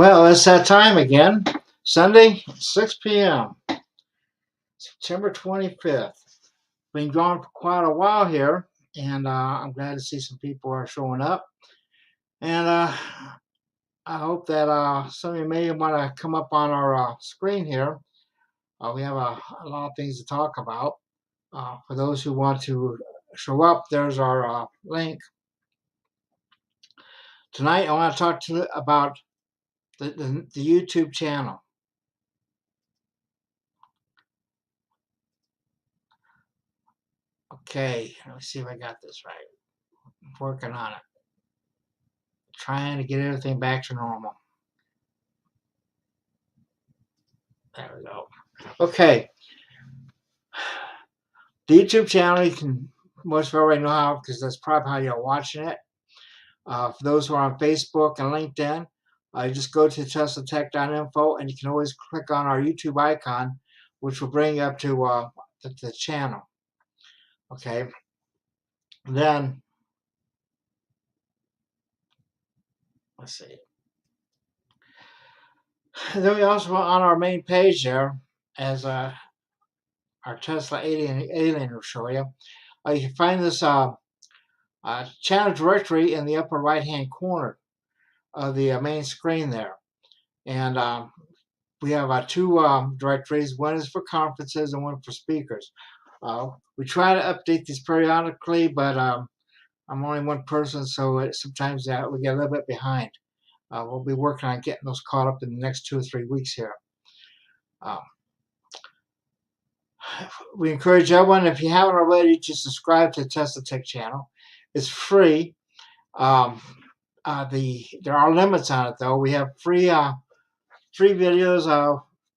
Well, it's that time again. Sunday, 6 p.m., September 25th. Been gone for quite a while here, and I'm glad to see some people are showing up. And I hope that some of you may want to come up on our screen here. We have a lot of things to talk about. For those who want to show up, there's our link. Tonight, I want to talk to you about the YouTube channel. Okay, let me see if I got this right. I'm working on it. Trying to get everything back to normal. There we go. Okay. The YouTube channel, you can, most of you already know how, because that's probably how you're watching it. For those who are on Facebook and LinkedIn, you just go to teslatech.info and you can always click on our YouTube icon, which will bring you up to the channel. Okay. Then, let's see. Then we also on our main page there, as our Tesla alien will show you. You can find this channel directory in the upper right hand corner of the main screen there. And we have two directories. One is for conferences and one for speakers. We try to update these periodically, but I'm only one person, so sometimes we get a little bit behind. We'll be working on getting those caught up in the next 2 or 3 weeks here. We encourage everyone, if you haven't already, to subscribe to the Tesla Tech channel. It's free. There are limits on it, though. We have free videos,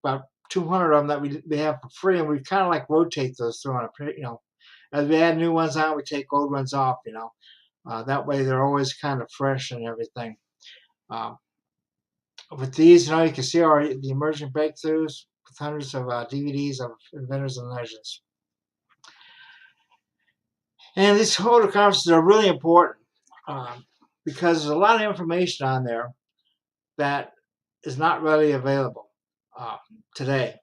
about 200 of them that we have for free, and we kind of like rotate those through on a, as we add new ones on, we take old ones off, that way they're always kind of fresh and everything. With these, you can see the emerging breakthroughs with hundreds of DVDs of inventors and legends. And these holder conferences are really important because there's a lot of information on there that is not readily available today.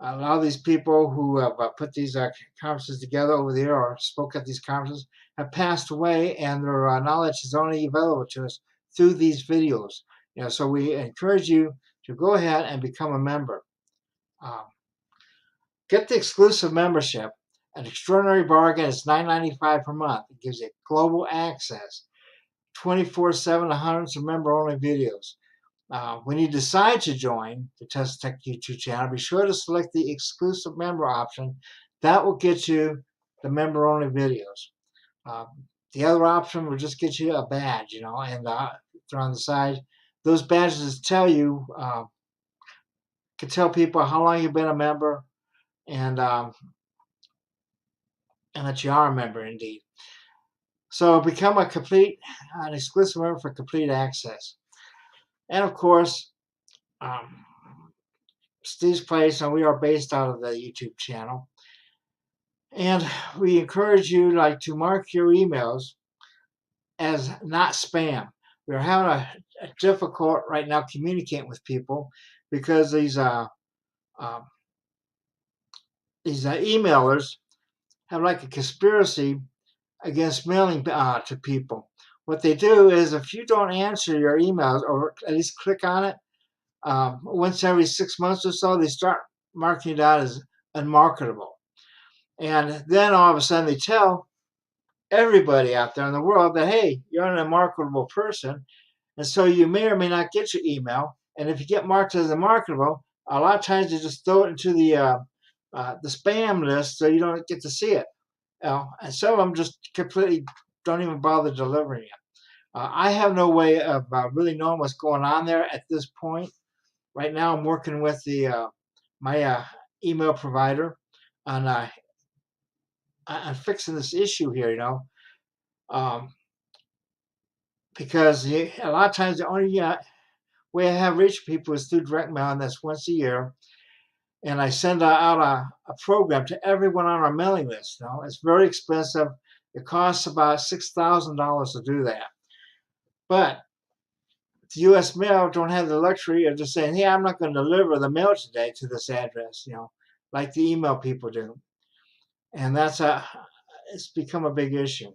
A lot of these people who have put these conferences together over the year or spoke at these conferences have passed away, and their knowledge is only available to us through these videos. So we encourage you to go ahead and become a member. Get the exclusive membership. An extraordinary bargain is $9.95 per month. It gives you global access, 24/7 to hundreds of member-only videos. When you decide to join the Tesla Tech YouTube channel, be sure to select the exclusive member option. That will get you the member-only videos. The other option will just get you a badge, and they're on the side. Those badges tell you, can tell people how long you've been a member, and that you are a member indeed. So become an exclusive member for complete access. And of course, Steve's Place, and we are based out of the YouTube channel. And we encourage you to mark your emails as not spam. We're having a difficult right now communicating with people because these emailers have like a conspiracy against mailing to people. What they do is, if you don't answer your emails or at least click on it, once every 6 months or so, they start marking it out as unmarketable. And then all of a sudden they tell everybody out there in the world that, hey, you're an unmarketable person. And so you may or may not get your email. And if you get marked as unmarketable, a lot of times they just throw it into the spam list so you don't get to see it. And some of them just completely don't even bother delivering it. I have no way of really knowing what's going on there at this point. Right now, I'm working with my email provider on fixing this issue here, because a lot of times the only way I have reached people is through direct mail, and that's once a year. And I send out a program to everyone on our mailing list. It's very expensive. It costs about $6,000 to do that. But the U.S. mail don't have the luxury of just saying, "Hey, I'm not going to deliver the mail today to this address," like the email people do, and it's become a big issue.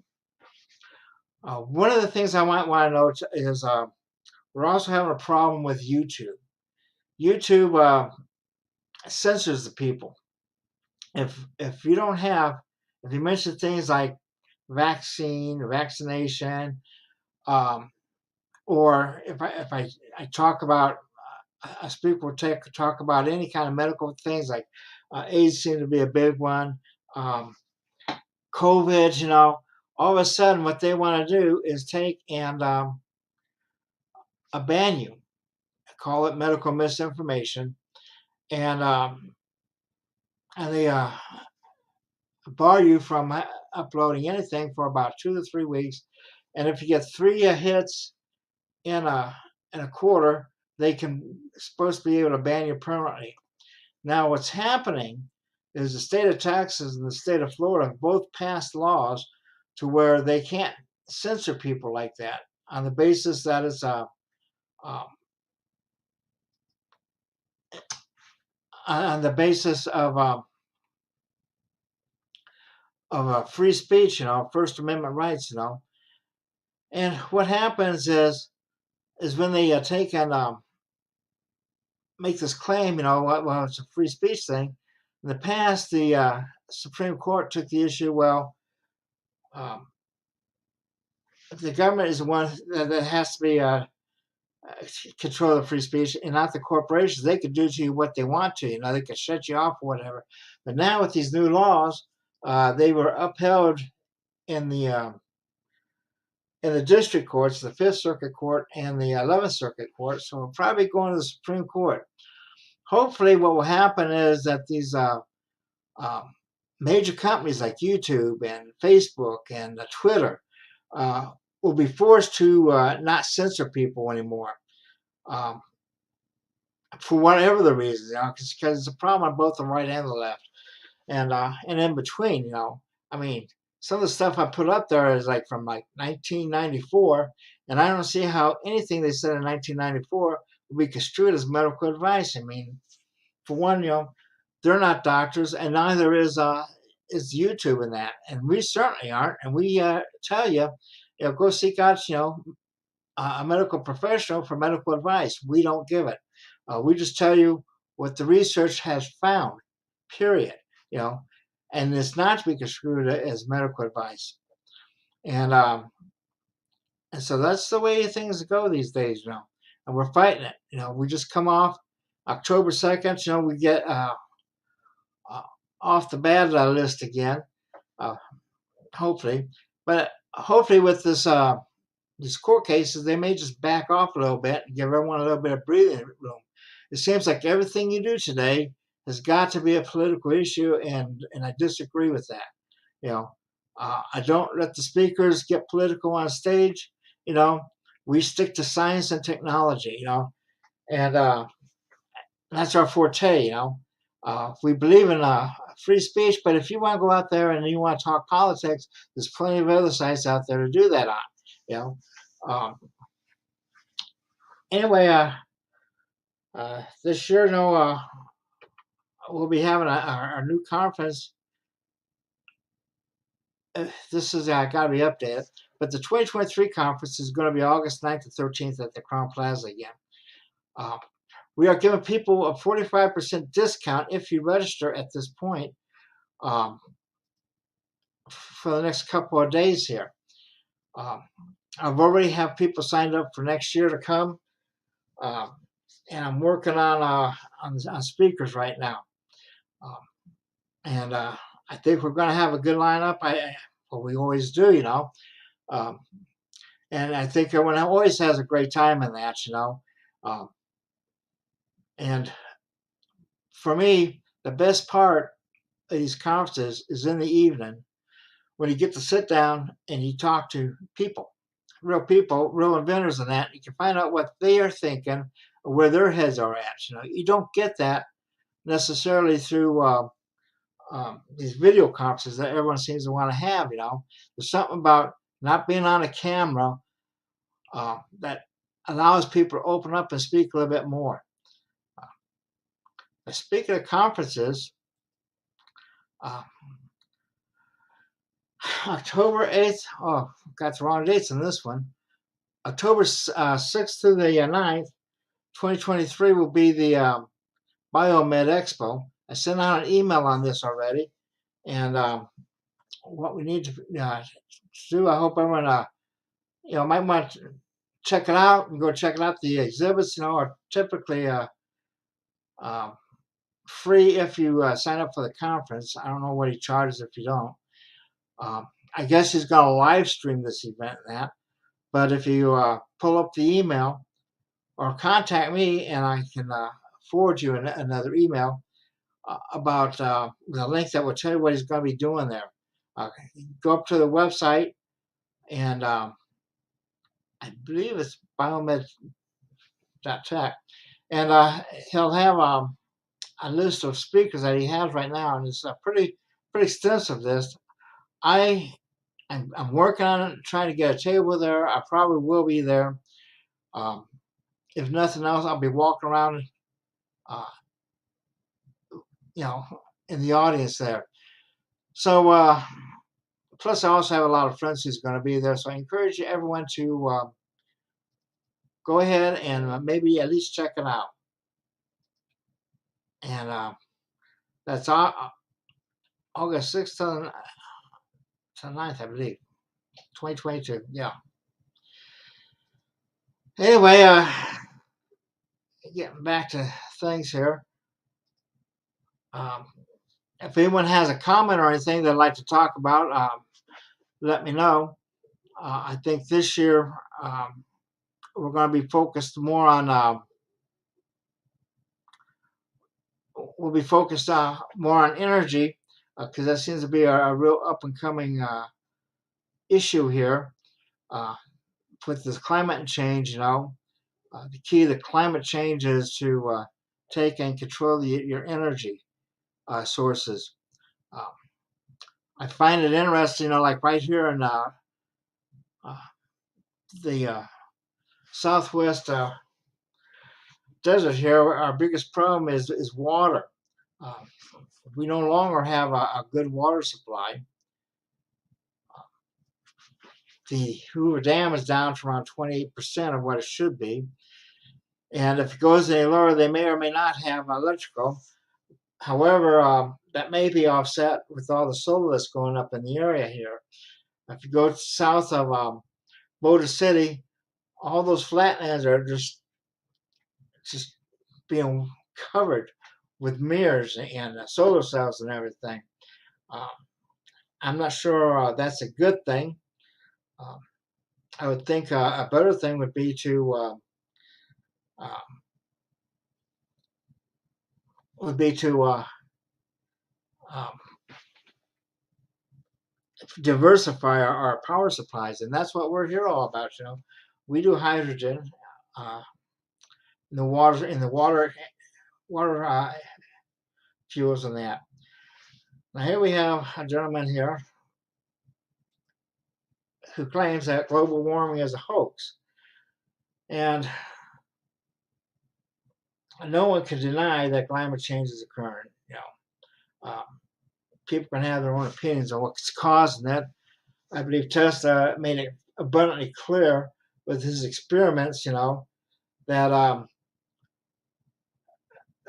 One of the things I might want to note is we're also having a problem with YouTube. YouTube censors the people. If you don't have, if you mention things like vaccination, um, or if I talk about I speak will talk about any kind of medical things like AIDS seem to be a big one, um, COVID, all of a sudden what they want to do is take and ban you, call it medical misinformation, and they bar you from uploading anything for about 2 to 3 weeks. And if you get three hits in a quarter, they can supposed to be able to ban you permanently. Now, what's happening is the state of Texas and the state of Florida have both passed laws to where they can't censor people like that on the basis that it's um, on the basis of free speech, First Amendment rights, And what happens is when they take and make this claim, well, it's a free speech thing. In the past, the Supreme Court took the issue. Well, um, the government is the one that has to be control the free speech, and not the corporations. They could do to you what they want to. They could shut you off or whatever. But now with these new laws, they were upheld in the district courts, the Fifth Circuit Court and the 11th Circuit Court. So we'll probably go into the Supreme Court. Hopefully, what will happen is that these um, major companies like YouTube and Facebook and Twitter will be forced to not censor people anymore. Um, for whatever the reason, because it's a problem on both the right and the left, and in between, I mean, some of the stuff I put up there is like from like 1994, and I don't see how anything they said in 1994 would be construed as medical advice. I mean, for one, they're not doctors, and neither is YouTube in that, and we certainly aren't. And we tell you, go seek out, a medical professional for medical advice. We don't give it. We just tell you what the research has found, period. And it's not to be construed as medical advice. And so that's the way things go these days, And we're fighting it. We just come off October 2nd. We get off the bad list again, hopefully. But hopefully with these court cases, they may just back off a little bit and give everyone a little bit of breathing room. It seems like everything you do today has got to be a political issue, and I disagree with that. I don't let the speakers get political on stage. We stick to science and technology. And that's our forte. We believe in free speech, but if you want to go out there and you want to talk politics, there's plenty of other sites out there to do that on. Anyway, this year, we'll be having our new conference. This is got to be updated, but the 2023 conference is going to be August 9th to 13th at the Crown Plaza again. We are giving people a 45% discount if you register at this point for the next couple of days here. I've already have people signed up for next year to come, and I'm working on speakers right now, and I think we're going to have a good lineup. We always do, and I think everyone always has a great time in that, and for me, the best part of these conferences is in the evening when you get to sit down and you talk to people, real inventors in that. You can find out what they are thinking, or where their heads are at. You don't get that necessarily through these video conferences that everyone seems to want to have. There's something about not being on a camera that allows people to open up and speak a little bit more. Speaking of conferences, uh, October 8th, oh, got the wrong dates on this one. October 6th through the 9th, 2023 will be the Biomed Expo. I sent out an email on this already, and what we need to do, I hope everyone, might want to check it out and go check it out. The exhibits, are typically um, free if you sign up for the conference. I don't know what he charges if you don't. I guess he's going to live stream this event and that. But if you pull up the email or contact me, and I can forward you another email about the link that will tell you what he's going to be doing there. Go up to the website, and I believe it's biomed.tech, and he'll have a list of speakers that he has right now, and it's a pretty extensive list. I'm working on it, trying to get a table there. I probably will be there. If nothing else, I'll be walking around, uh, in the audience there. So, plus I also have a lot of friends who's going to be there. So I encourage everyone to go ahead and maybe at least check it out. And that's August 6th to 9th, I believe, 2022. Yeah. Anyway, getting back to things here. If anyone has a comment or anything they'd like to talk about, let me know. I think this year we're going to be focused more on. We'll be focused more on energy because that seems to be a real up and coming issue here with this climate change. The key to climate change is to take and control your energy sources. I find it interesting, like right here in the southwest desert here, our biggest problem is water. We no longer have a good water supply. The Hoover Dam is down to around 28% of what it should be. And if it goes any lower, they may or may not have electrical. However, that may be offset with all the solar that's going up in the area here. If you go south of Motor City, all those flatlands are just being covered with mirrors and solar cells and everything. I'm not sure that's a good thing. I would think a better thing would be to diversify our power supplies, and that's what we're here all about. We do hydrogen in the water fuels and that. Now here we have a gentleman here who claims that global warming is a hoax, and no one can deny that climate change is occurring. People can have their own opinions on what's causing that. I believe Tesla made it abundantly clear with his experiments, that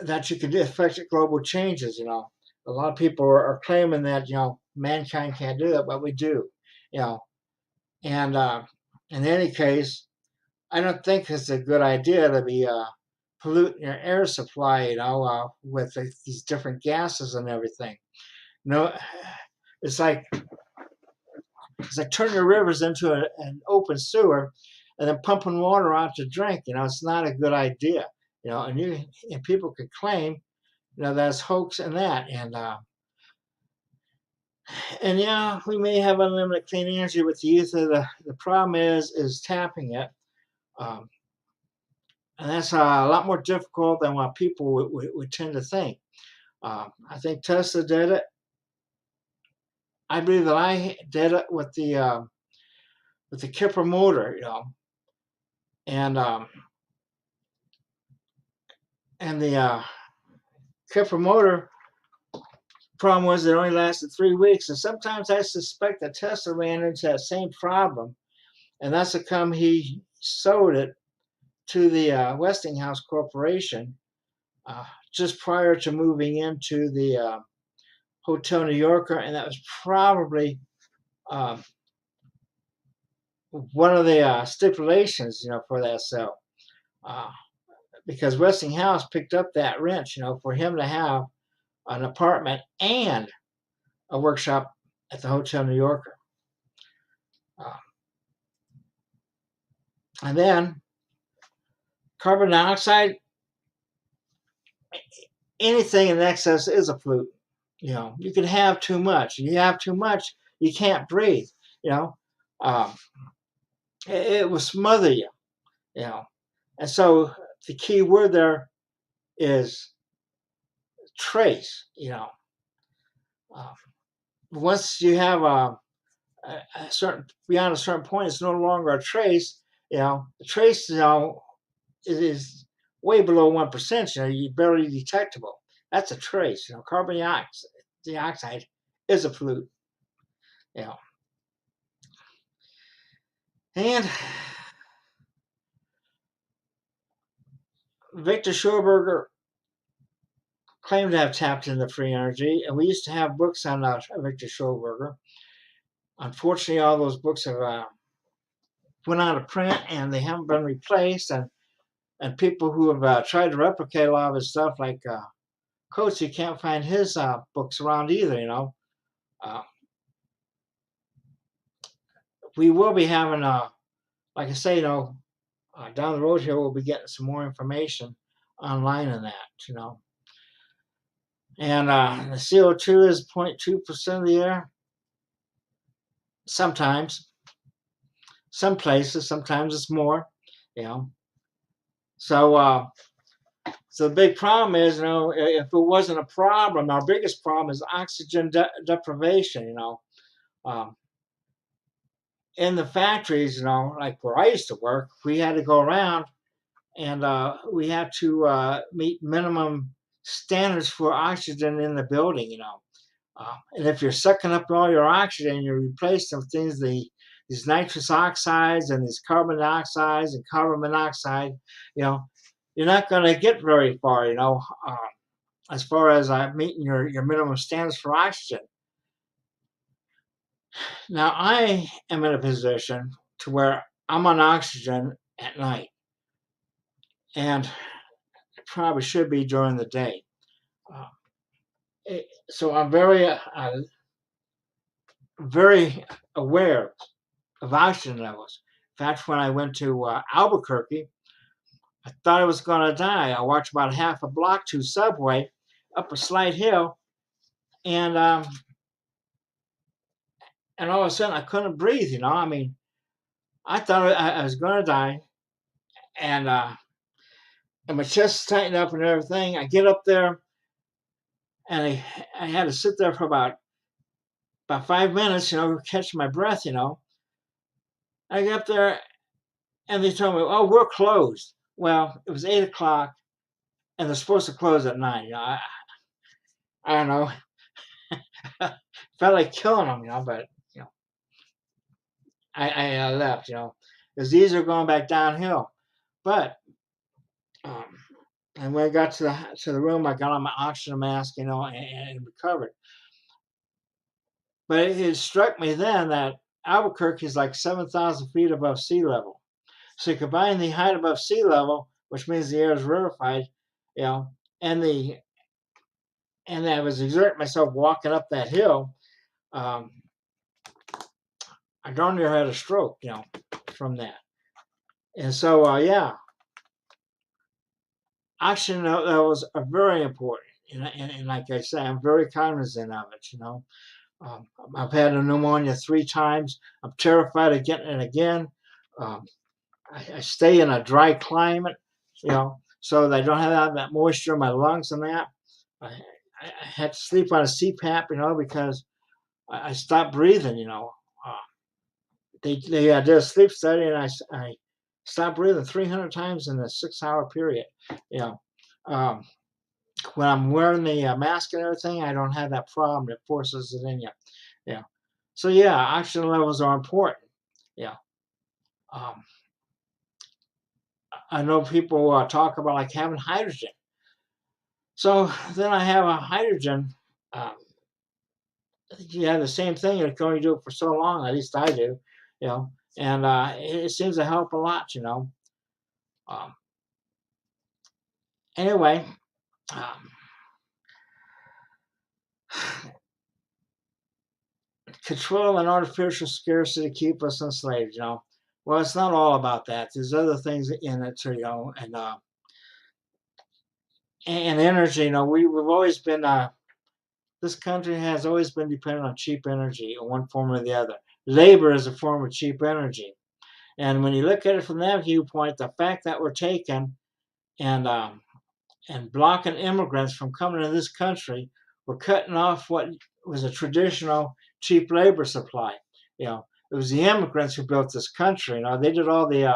that you could affect global changes. A lot of people are claiming that mankind can't do that, but we do. And in any case, I don't think it's a good idea to be polluting your air supply, with these different gases and everything. It's like turning your rivers into an open sewer and then pumping water out to drink. It's not a good idea. And people could claim, that's hoax and that. And yeah, we may have unlimited clean energy with the ether. The problem is tapping it. And that's a lot more difficult than what people would tend to think. I think Tesla did it. I believe that I did it with the Kipper motor. And the Kepler motor problem was it only lasted 3 weeks. And sometimes I suspect that Tesla ran into that same problem. And that's how come he sold it to the Westinghouse Corporation just prior to moving into the Hotel New Yorker. And that was probably um, one of the stipulations, for that sale. Because Westinghouse picked up that rent, for him to have an apartment and a workshop at the Hotel New Yorker. And then carbon dioxide, anything in excess is a pollutant. You can have too much. If you have too much, you can't breathe. Um, it will smother you. And so the key word there is trace. Once you have a certain beyond a certain point, it's no longer a trace. The trace is way below 1%. You're barely detectable. That's a trace. Carbon dioxide is a pollutant. And Victor Schauberger claimed to have tapped into free energy, and we used to have books on Victor Schauberger. Unfortunately, all those books have went out of print, and they haven't been replaced. And people who have tried to replicate a lot of his stuff, like Coates, can't find his books around either. We will be having, like I say, down the road here, we'll be getting some more information online on that. And the CO2 is 0.2% of the air. Sometimes, some places, sometimes it's more. So the big problem is, if it wasn't a problem, our biggest problem is oxygen deprivation. In the factories, like where I used to work, we had to go around and we had to meet minimum standards for oxygen in the building. And if you're sucking up all your oxygen, you replace them with things, these nitrous oxides and these carbon dioxides and carbon monoxide, you're not going to get very far, as far as meeting your minimum standards for oxygen. Now, I am in a position to where I'm on oxygen at night, and I probably should be during the day. So I'm very aware of oxygen levels. In fact, when I went to Albuquerque, I thought I was going to die. I walked about half a block to Subway up a slight hill, and all of a sudden I couldn't breathe. I thought I was going to die, and my chest tightened up and everything. I get up there, and I had to sit there for about 5 minutes, catch my breath. I get up there, and they told me, "Oh, we're closed." Well, it was 8 o'clock, and they're supposed to close at 9. I don't know. Felt like killing them, but I left, because these are going back downhill. But and when I got to the room, I got on my oxygen mask, and recovered. But it struck me then that Albuquerque is like 7,000 feet above sea level. So you combine the height above sea level, which means the air is rarefied, and I was exerting myself walking up that hill. I darn near had a stroke, from that. And so, oxygen levels are very important. And like I say, I'm very cognizant of it, I've had a pneumonia 3 times. I'm terrified of getting it again. I stay in a dry climate, so that I don't have that moisture in my lungs and that. I had to sleep on a CPAP, because I stopped breathing, they did a sleep study, and I stop breathing 300 times in a 6-hour period. You know, um, when I'm wearing the mask and everything, I don't have that problem. It forces it in you. Yeah. So yeah, oxygen levels are important. Yeah. Um, I know people talk about like having hydrogen. So then I have a hydrogen. Um, you have the same thing. You can only do it for so long. At least I do. You know, and it seems to help a lot. You know. Um, anyway, um, control and artificial scarcity keep us enslaved. You know. Well, it's not all about that. There's other things in it too. You know, and energy. You know, we've always been this country has always been dependent on cheap energy in one form or the other. Labor is a form of cheap energy. And when you look at it from that viewpoint, the fact that we're taking and and blocking immigrants from coming to this country, we're cutting off what was a traditional cheap labor supply. You know, it was the immigrants who built this country. You know, they did all the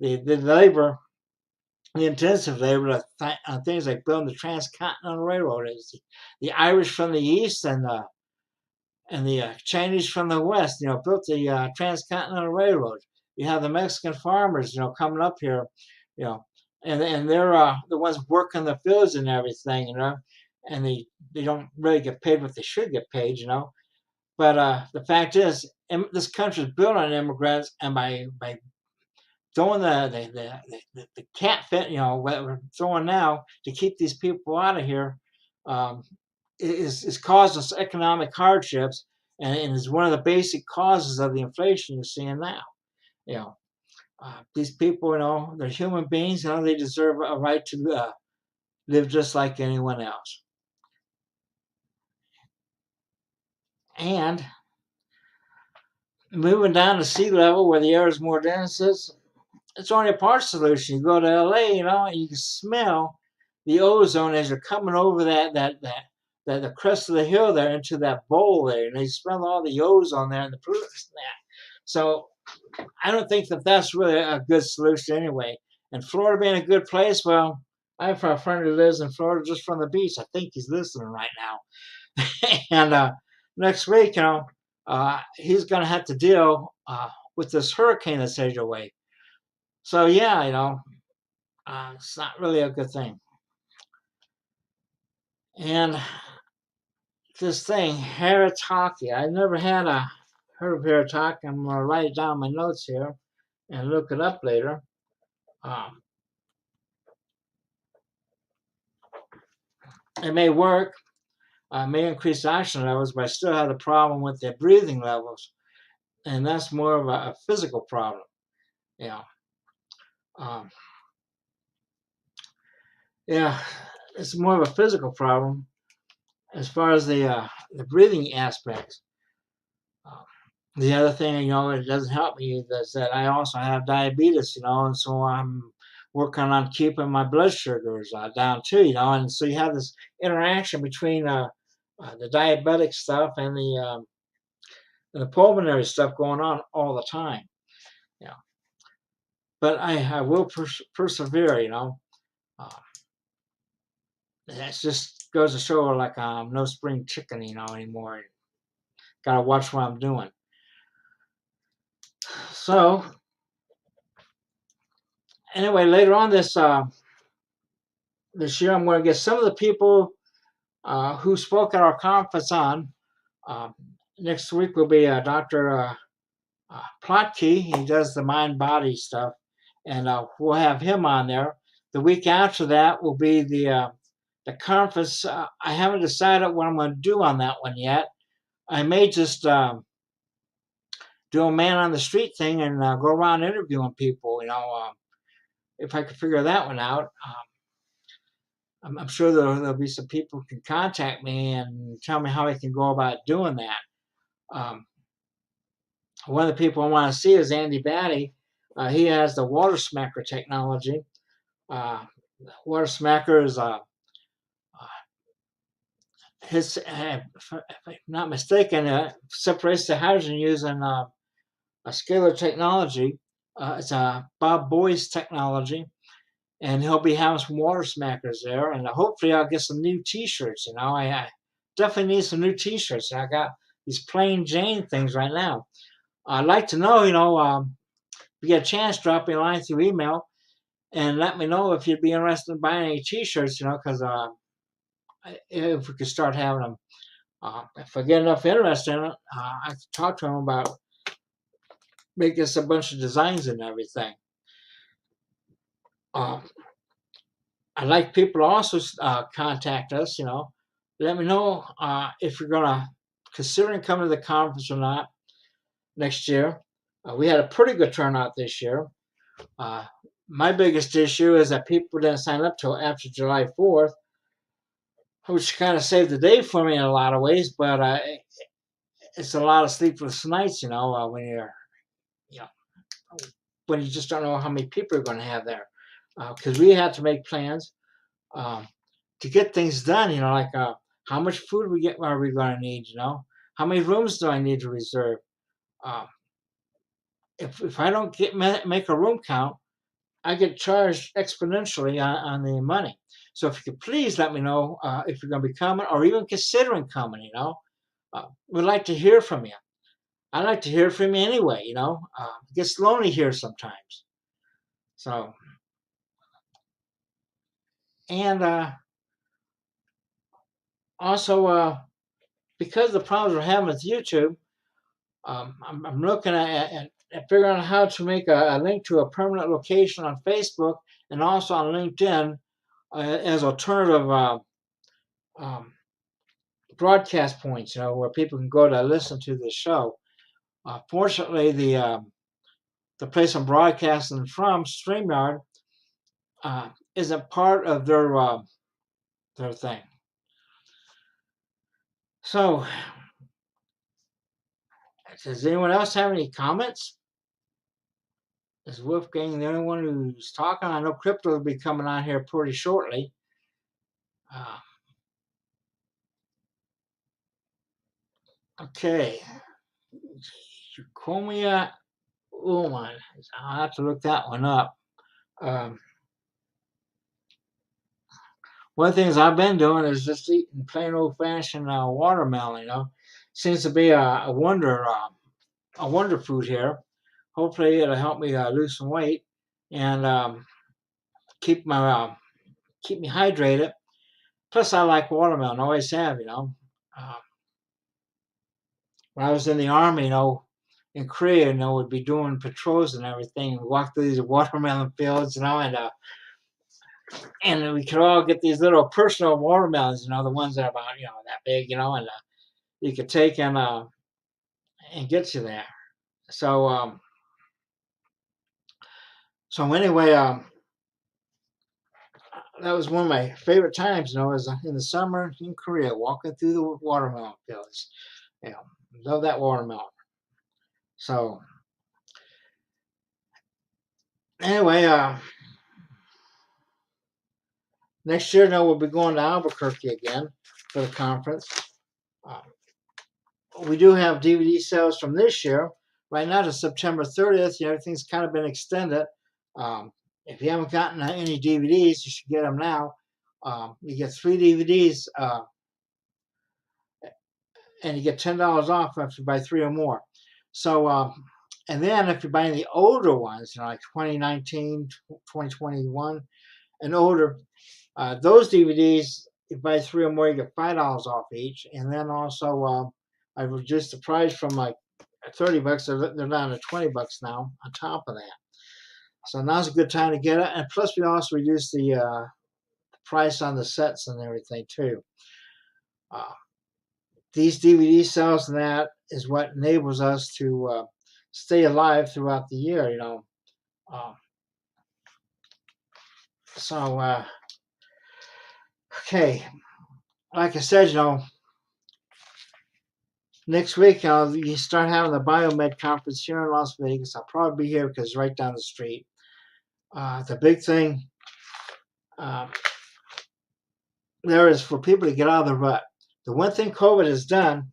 labor, the intensive labor on things like building the Transcontinental Railroad. It's the Irish from the east and the Chinese from the west, you know, built the Transcontinental Railroad. You have the Mexican farmers, you know, coming up here, you know, and they're the ones working the fields and everything, you know, and they don't really get paid what they should get paid, you know. But the fact is, this country is built on immigrants, and by throwing the cat fit, you know, what we're throwing now to keep these people out of here, um, is caused us economic hardships, and is one of the basic causes of the inflation you're seeing now. You know, these people, you know, they're human beings. You know, they deserve a right to live just like anyone else. And moving down to sea level where the air is more dense, it's only a part solution. You go to LA, you know, and you can smell the ozone as you're coming over that the crest of the hill there into that bowl there, and you smell all the ozone there and the pollutants there. So I don't think that that's really a good solution anyway. And Florida being a good place, well, I have a friend who lives in Florida just from the beach. I think he's listening right now. And next week, you know, he's going to have to deal with this hurricane that's headed away. So yeah, you know, it's not really a good thing. And this thing, Haritaki, I never had heard of Haritaki. I'm gonna write it down in my notes here and look it up later. Um, it may work, may increase oxygen levels, but I still have the problem with the breathing levels, and that's more of a physical problem. You know, um, yeah, it's more of a physical problem as far as the breathing aspects. Uh, the other thing, you know, it doesn't help me is that I also have diabetes, you know, and so I'm working on keeping my blood sugars down too, you know, and so you have this interaction between the diabetic stuff and the pulmonary stuff going on all the time, you know. But I will persevere, you know. Uh, it just goes to show like I'm no spring chicken, you know, anymore. Got to watch what I'm doing. So anyway, later on this year, I'm going to get some of the people who spoke at our conference on. Uh, Next week will be Dr. Plotke. He does the mind body stuff, and we'll have him on there. The week after that will be the conference. I haven't decided what I'm going to do on that one yet. I may just do a man on the street thing and go around interviewing people. You know, if I could figure that one out. I'm sure there'll be some people who can contact me and tell me how I can go about doing that. Um, One of the people I want to see is Andy Batty. He has the water smacker technology. Uh, Water smacker is if I'm not mistaken, separates the hydrogen using a scalar technology. It's Bob Boy's Technology, and he'll be having some water smackers there. And hopefully, I'll get some new T-shirts. I definitely need some new T-shirts. I got these plain Jane things right now. I'd like to know, if you get a chance, drop me a line through email and let me know if you'd be interested in buying any T-shirts. Because if we could start having them, if I get enough interest in it, I could talk to them about making us a bunch of designs and everything. Um, I'd like people to also contact us. Let me know if you're gonna considering coming to the conference or not next year. We had a pretty good turnout this year. My biggest issue is that people didn't sign up till after July 4th, which kind of saved the day for me in a lot of ways. But it's a lot of sleepless nights, you know, when you just don't know how many people you're going to have there. Because we had to make plans to get things done. Like how much food are we going to need? How many rooms do I need to reserve? Uh, if I don't make a room count, I get charged exponentially on the money. So if you could please let me know if you're going to be coming or even considering coming. We'd like to hear from you. I like to hear from you anyway. It gets lonely here sometimes. So, and also because of the problems we're having with YouTube, I'm looking at figuring out how to make a link to a permanent location on Facebook and also on LinkedIn as alternative broadcast points, where people can go to listen to the show. Fortunately, the place I'm broadcasting from, StreamYard, isn't part of their thing. So, does anyone else have any comments? Is Wolfgang the only one who's talking? I know Crypto will be coming on here pretty shortly. Okay. Eucomia Ullman. I'll have to look that one up. One of the things I've been doing is just eating plain old-fashioned watermelon. Seems to be a wonder food here. Hopefully, it'll help me lose some weight and keep me hydrated. Plus, I like watermelon. Always have. When I was in the army, in Korea, we'd be doing patrols and everything. And walk through these watermelon fields, and we could all get these little personal watermelons, the ones that are about, that big, and you could take and get you there. So anyway, that was one of my favorite times, was in the summer in Korea, walking through the watermelon fields. Love that watermelon. So anyway, next year, we'll be going to Albuquerque again for the conference. We do have DVD sales from this year. Right now to September 30th, everything's kind of been extended. If you haven't gotten any DVDs, you should get them now. You get 3 DVDs, and you get $10 off if you buy 3 or more. So, and then if you're buying the older ones, like 2019, 2021, and older, those DVDs, if you buy 3 or more, you get $5 off each. And then also, I reduced the price from like $30. They're down to $20 now on top of that. So now's a good time to get it. And plus, we also reduced the price on the sets and everything too. These DVD sales and that is what enables us to stay alive throughout the year, So, okay. Like I said, next week you start having the Biomed conference here in Las Vegas. I'll probably be here because it's right down the street. The big thing there is for people to get out of the rut. The one thing COVID has done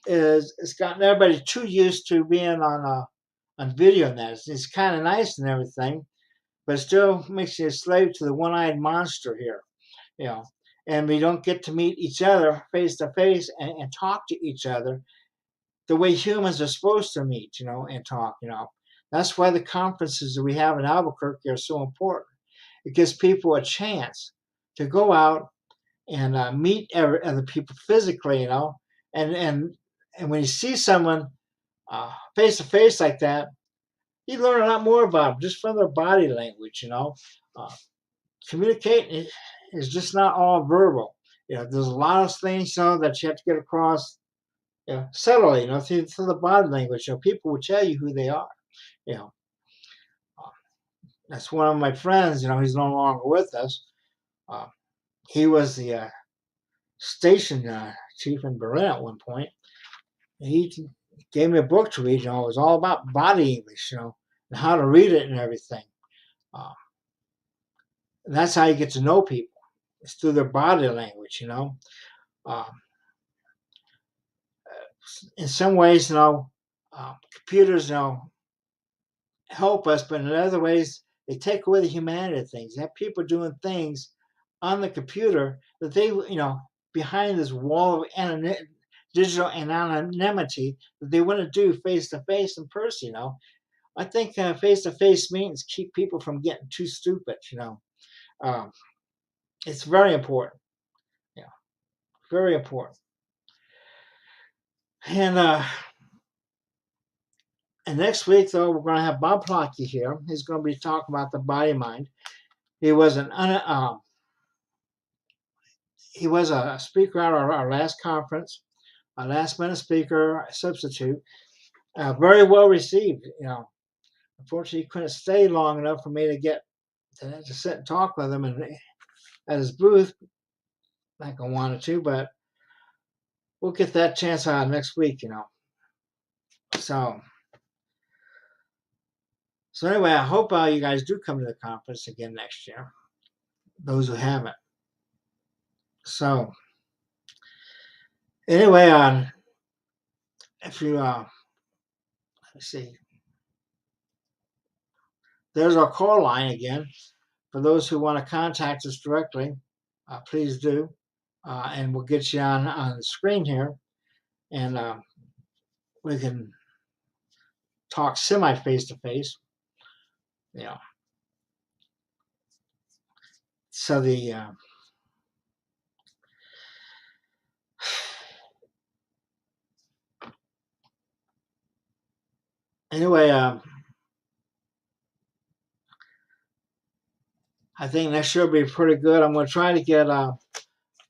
is it's gotten everybody too used to being on on video and that. It's kind of nice and everything, but it still makes you a slave to the one-eyed monster here, you know. And we don't get to meet each other face to face and talk to each other the way humans are supposed to meet, and talk, That's why the conferences that we have in Albuquerque are so important. It gives people a chance to go out and meet other people physically, and when you see someone face to face like that, you learn a lot more about them just from their body language. Uh, Communicating is just not all verbal. There's a lot of things that you have to get across subtly, through the body language. People will tell you who they are. You know, uh, that's one of my friends. He's no longer with us. Uh, he was the station chief in Berlin at one point. He gave me a book to read. It was all about body English, and how to read it and everything. Uh, and that's how you get to know people. It's through their body language. Um, in some ways, computers, help us, but in other ways, they take away the humanity of things. You have people doing things on the computer that they, behind this wall of digital anonymity that they want to do face to face in person. I think face to face meetings keep people from getting too stupid. Um, it's very important. Yeah, very important. And next week, though, we're going to have Bob Plotke here. He's going to be talking about the body mind. He was he was a speaker at our last conference, a last minute speaker, a substitute, very well received. Unfortunately, he couldn't stay long enough for me to get to sit and talk with him and at his booth like I wanted to, but we'll get that chance out next week. So anyway, I hope you guys do come to the conference again next year. Those who haven't. So anyway, if you let's see, there's our call line again. For those who want to contact us directly, please do, and we'll get you on the screen here, and we can talk semi face to face. So the anyway, I think next year will be pretty good. I'm going to try to get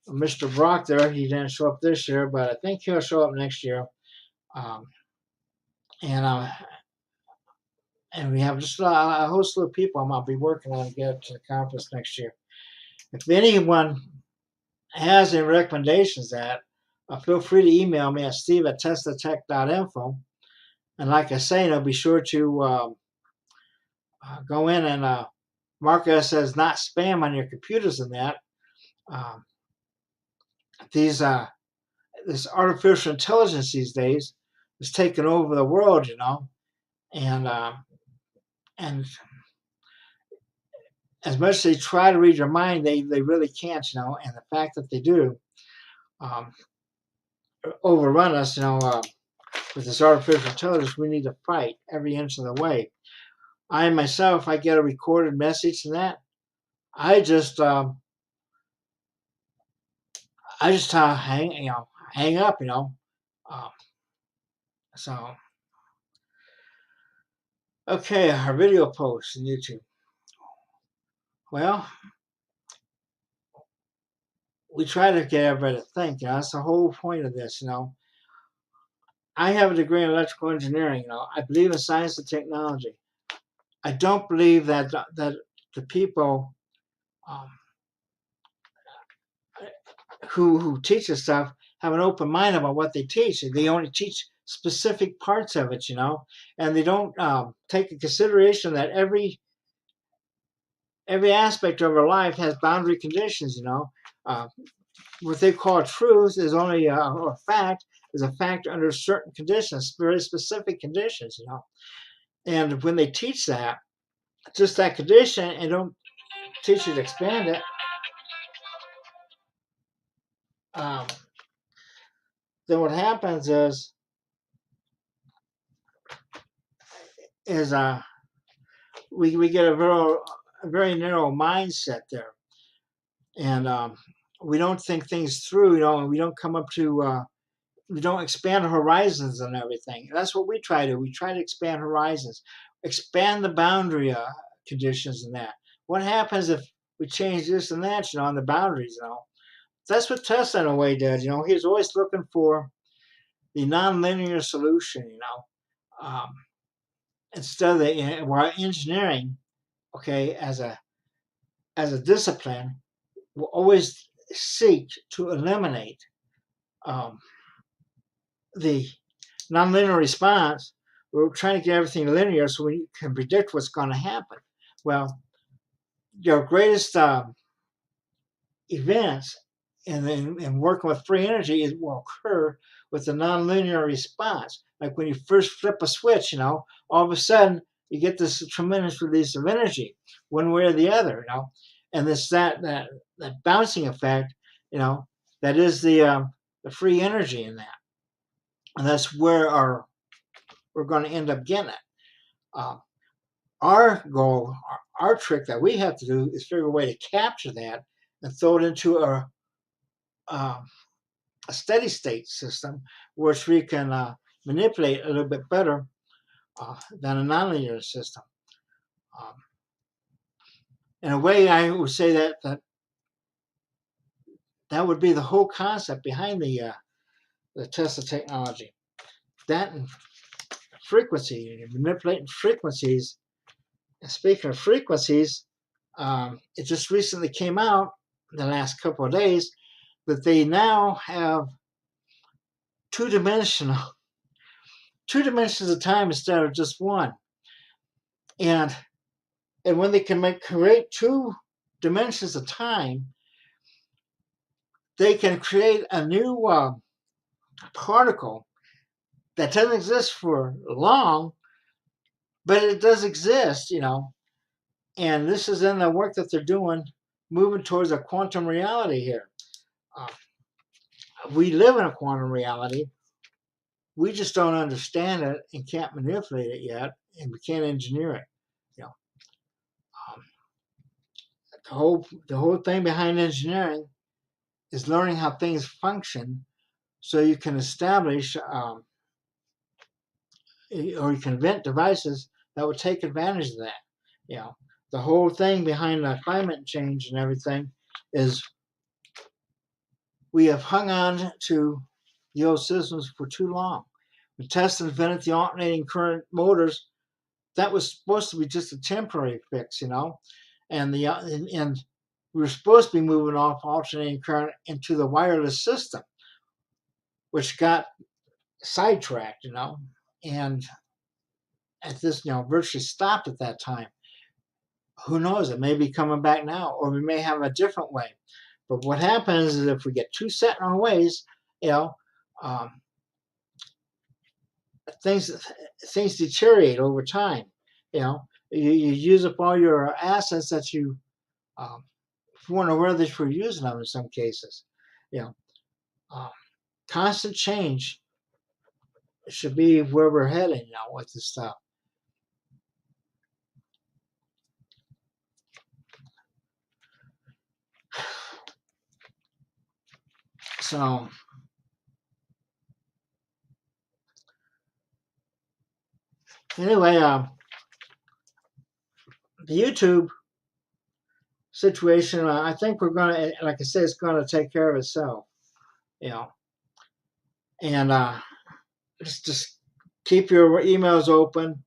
Mr. Brock there. He didn't show up this year, but I think he'll show up next year. And we have just a host of people I'll be working on to get to the conference next year. If anyone has any recommendations, feel free to email me at steve@teslatech.info. And like I say, be sure to go in and mark us as not spam on your computers and that. This artificial intelligence these days is taking over the world, and as much as they try to read your mind, they really can't, and the fact that they do overrun us, with this artificial intelligence, we need to fight every inch of the way. I myself, I get a recorded message and that, I just hang up, so okay, our video posts on YouTube. Well, we try to get everybody to think. That's the whole point of this. I have a degree in electrical engineering. I believe in science and technology. I don't believe that the people who teach us stuff have an open mind about what they teach. They only teach specific parts of it, and they don't take into consideration that every aspect of our life has boundary conditions. What they call truth is only or fact is a fact under certain conditions, very specific conditions. And when they teach that, just that condition, and don't teach you to expand it, um, then what happens is we get a very narrow mindset there, and we don't think things through, and we don't come up to we don't expand horizons and everything. That's what we try to. We try to expand horizons, expand the boundary conditions and that. What happens if we change this and that, on the boundaries, That's what Tesla in a way did, He was always looking for the nonlinear solution, instead of while engineering, okay, as a discipline, will always seek to eliminate um, the nonlinear response. We're trying to get everything linear so we can predict what's going to happen. Well, your greatest events in working with free energy will occur with a nonlinear response. Like when you first flip a switch, all of a sudden you get this tremendous release of energy, one way or the other, and that bouncing effect, that is the free energy in that, and that's where we're going to end up getting it. Our goal, our trick that we have to do is figure a way to capture that and throw it into a steady state system, which we can manipulate a little bit better than a nonlinear system. In a way, I would say that would be the whole concept behind the Tesla technology. That and frequency, manipulating frequencies. And speaking of frequencies, it just recently came out in the last couple of days that they now have two dimensions of time instead of just one. And when they can create two dimensions of time, they can create a new particle that doesn't exist for long, but it does exist, And this is in the work that they're doing, moving towards a quantum reality here. We live in a quantum reality. We just don't understand it and can't manipulate it yet, and we can't engineer it. Um, the whole thing behind engineering is learning how things function, so you can establish or you can invent devices that would take advantage of that. The whole thing behind the climate change and everything is we have hung on to the old systems for too long. When Tesla invented the alternating current motors, that was supposed to be just a temporary fix, and and we were supposed to be moving off alternating current into the wireless system, which got sidetracked, and at this, virtually stopped at that time. Who knows? It may be coming back now, or we may have a different way. But what happens is if we get too set in our ways, um, things deteriorate over time. You use up all your assets that you weren't aware that you were using them in some cases. Constant change should be where we're heading now with this stuff. So anyway, the YouTube situation, I think we're going to, like I said, it's going to take care of itself, and just keep your emails open.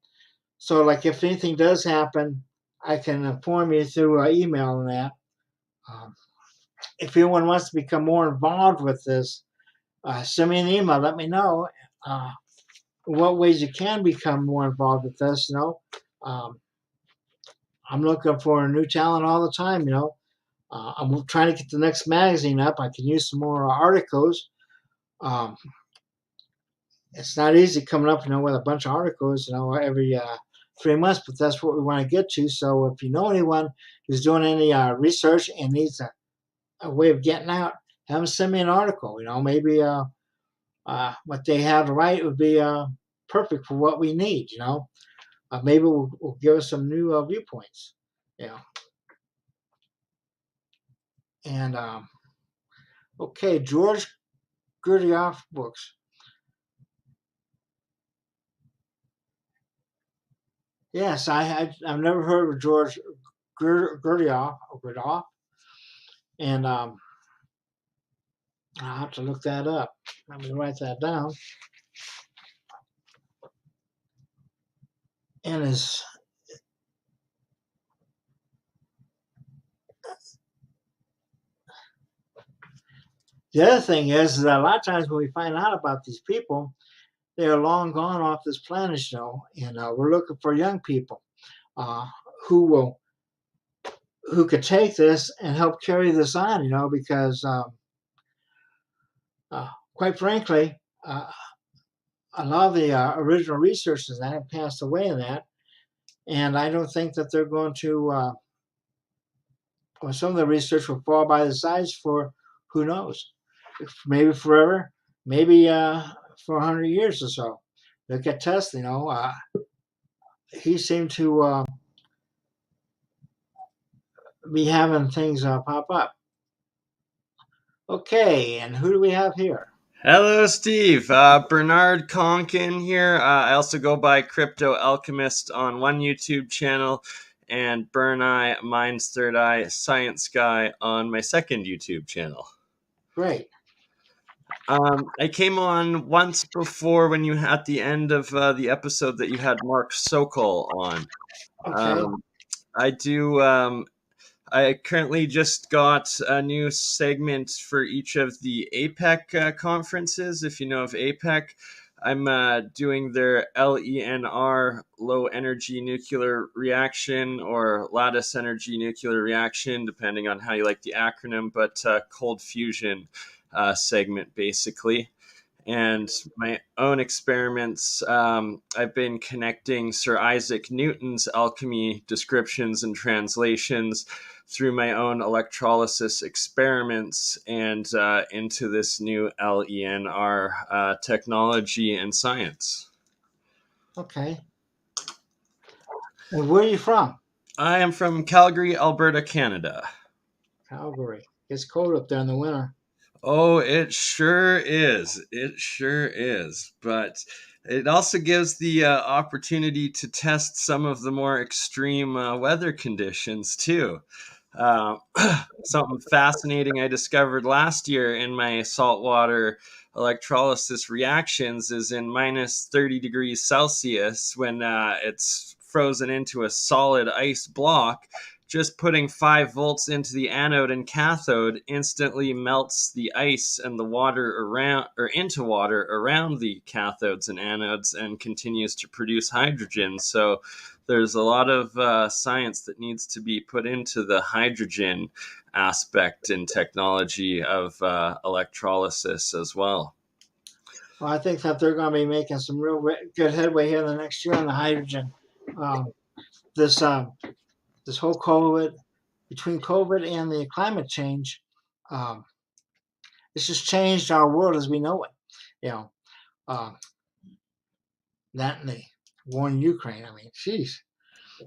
So like if anything does happen, I can inform you through email and that. If anyone wants to become more involved with this, send me an email. Let me know what ways you can become more involved with this. I'm looking for new talent all the time. I'm trying to get the next magazine up. I can use some more articles. It's not easy coming up, with a bunch of articles, every 3 months, but that's what we want to get to. So if you know anyone who's doing any research and needs a way of getting out, have them send me an article. Maybe what they have to write would be perfect for what we need. Maybe will give us some new viewpoints. Yeah. And okay, George Gurdjieff books. Yes, I've never heard of George Gurdjieff, and I'll have to look that up. I'm going to write that down. And the other thing is that a lot of times when we find out about these people, they are long gone off this planet, and we're looking for young people uh, who could take this and help carry this on, because quite frankly, a lot of the original researchers that have passed away in that, and I don't think that they're going to, or some of the research will fall by the sides for who knows, maybe forever, maybe for 100 years or so. Look at Tesla, he seemed to be having things pop up. Okay, and who do we have here? Hello, Steve. Bernard Conkin here. I also go by Crypto Alchemist on one YouTube channel, and Burn Eye, Mind's Third Eye, Science Guy on my second YouTube channel. Great. I came on once before when you at the end of the episode that you had Mark Sokol on. Okay. I do. I currently just got a new segment for each of the APEC conferences. If you know of APEC, I'm doing their LENR, low energy nuclear reaction, or lattice energy nuclear reaction, depending on how you like the acronym, but cold fusion segment basically. And my own experiments, I've been connecting Sir Isaac Newton's alchemy descriptions and translations through my own electrolysis experiments and into this new LENR technology and science. Okay. And where are you from? I am from Calgary, Alberta, Canada. Calgary. It's cold up there in the winter. Oh, it sure is. It sure is. But it also gives the opportunity to test some of the more extreme weather conditions, too. Uh, Something fascinating I discovered last year in my saltwater electrolysis reactions is in minus 30 degrees Celsius when it's frozen into a solid ice block. Just putting 5 volts into the anode and cathode instantly melts the ice and the water around or into water around the cathodes and anodes and continues to produce hydrogen. So there's a lot of science that needs to be put into the hydrogen aspect and technology of electrolysis as well. Well, I think that they're going to be making some real good headway here in the next year on the hydrogen. This whole COVID, between COVID and the climate change, it's just changed our world as we know it. That and the war in Ukraine. I mean, geez.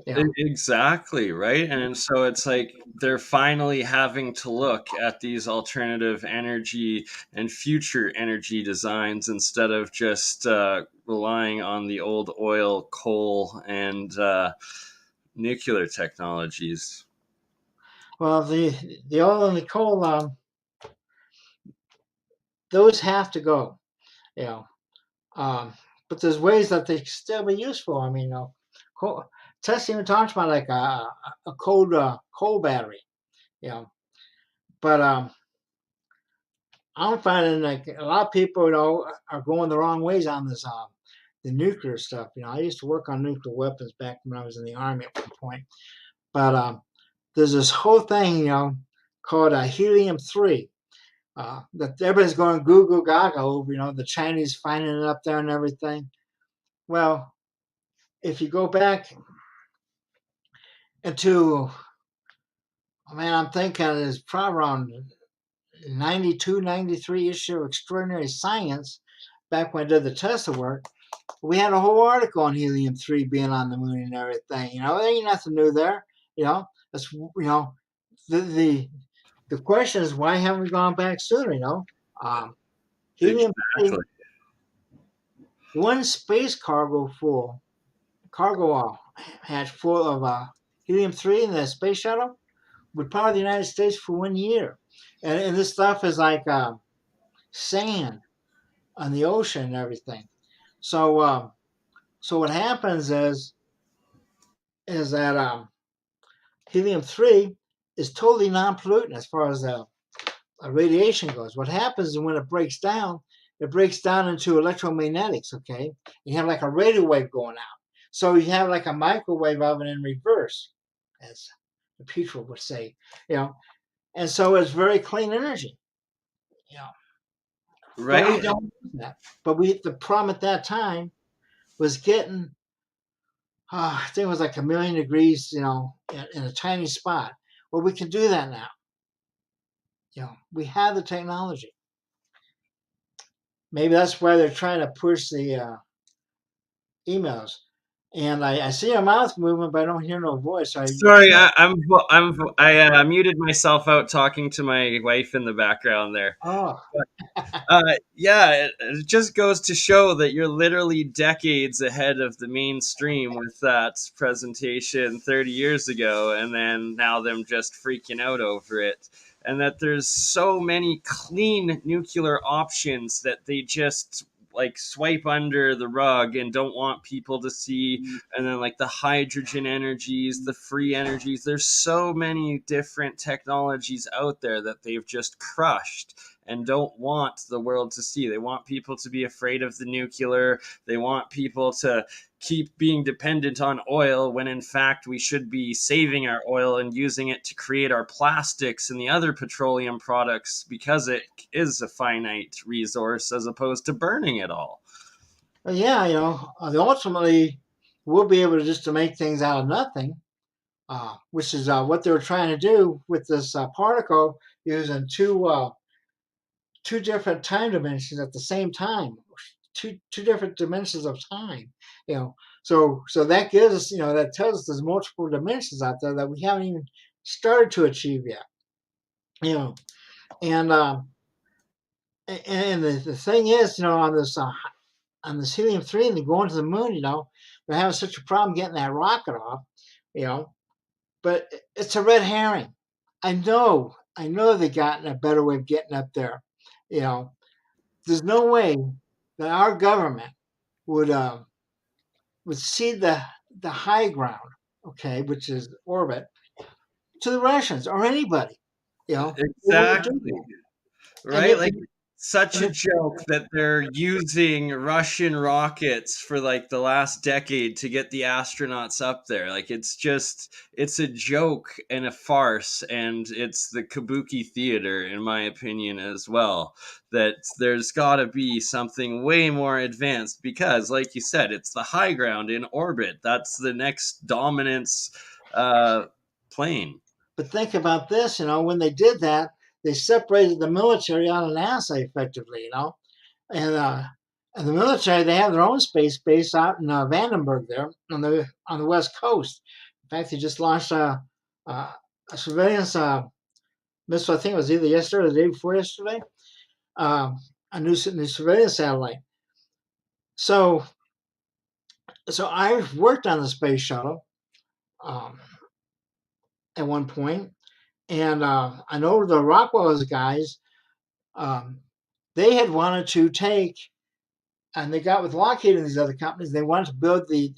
Exactly, right? And so it's like they're finally having to look at these alternative energy and future energy designs instead of just relying on the old oil, coal, and nuclear technologies. Well, the oil and the coal, those have to go. You know, but there's ways that they can still be useful. I mean, Tesla even talks about like a coal battery. But I'm finding like a lot of people, are going the wrong ways on this the nuclear stuff. I used to work on nuclear weapons back when I was in the army at one point. But there's this whole thing, called helium-3. That everybody's going Google Gaga over, the Chinese finding it up there and everything. Well, if you go back into, man, I'm thinking it's probably around 92, 93 issue of Extraordinary Science, back when I did the Tesla work, we had a whole article on helium-3 being on the moon and everything. There ain't nothing new there. That's the the the question is, why haven't we gone back sooner? Helium-3, Exactly. one space cargo hatch full of helium-3 in the space shuttle would power the United States for 1 year, and this stuff is like sand on the ocean and everything. So what happens is that helium-3 is totally non-pollutant as far as radiation goes. What happens is when it breaks down into electromagnetics, okay? You have like a radio wave going out. So you have like a microwave oven in reverse, as the people would say, you know. And so it's very clean energy, you know. But we Right. don't use that. But the problem at that time was getting, I think it was like 1,000,000 degrees, in a tiny spot. Well, we can do that now. We have the technology. Maybe that's why they're trying to push the emails. And I see a mouth movement, but I don't hear no voice. So Sorry, I muted myself out talking to my wife in the background there. oh, Yeah, it just goes to show that you're literally decades ahead of the mainstream with that presentation 30 years ago, and then now them just freaking out over it. And that there's so many clean nuclear options that they just like swipe under the rug and don't want people to see. And then like the hydrogen energies, the free energies, there's so many different technologies out there that they've just crushed and don't want the world to see. They want people to be afraid of the nuclear. They want people to keep being dependent on oil when in fact we should be saving our oil and using it to create our plastics and the other petroleum products because it is a finite resource as opposed to burning it all. yeah, ultimately we'll be able to make things out of nothing, which is what they were trying to do with this particle, using two different time dimensions at the same time, two different dimensions of time. You know, so that gives us, that tells us there's multiple dimensions out there that we haven't even started to achieve yet. You know, and the thing is, on this helium-3 and they're going to the moon, they're having such a problem getting that rocket off, you know. But it's a red herring. I know they gotten a better way of getting up there. You know, there's no way that our government would cede the high ground, okay, which is orbit, to the Russians or anybody. They wouldn't do Exactly. that. And Right? Like such a joke that they're using Russian rockets for like the last decade to get the astronauts up there. Like it's a joke and a farce, and it's the kabuki theater in my opinion as well. That there's got to be something way more advanced because like you said, it's the high ground in orbit. That's the next dominance plane. But think about this, when they did that, they separated the military out of NASA effectively, and the military, they have their own space base out in Vandenberg there on the west coast. In fact, they just launched a surveillance missile. I think it was either yesterday or the day before yesterday. A new surveillance satellite. So I've worked on the space shuttle um, at one point, and I know the Rockwell's guys. Um, they had wanted to take, and they got with Lockheed and these other companies. They wanted to build the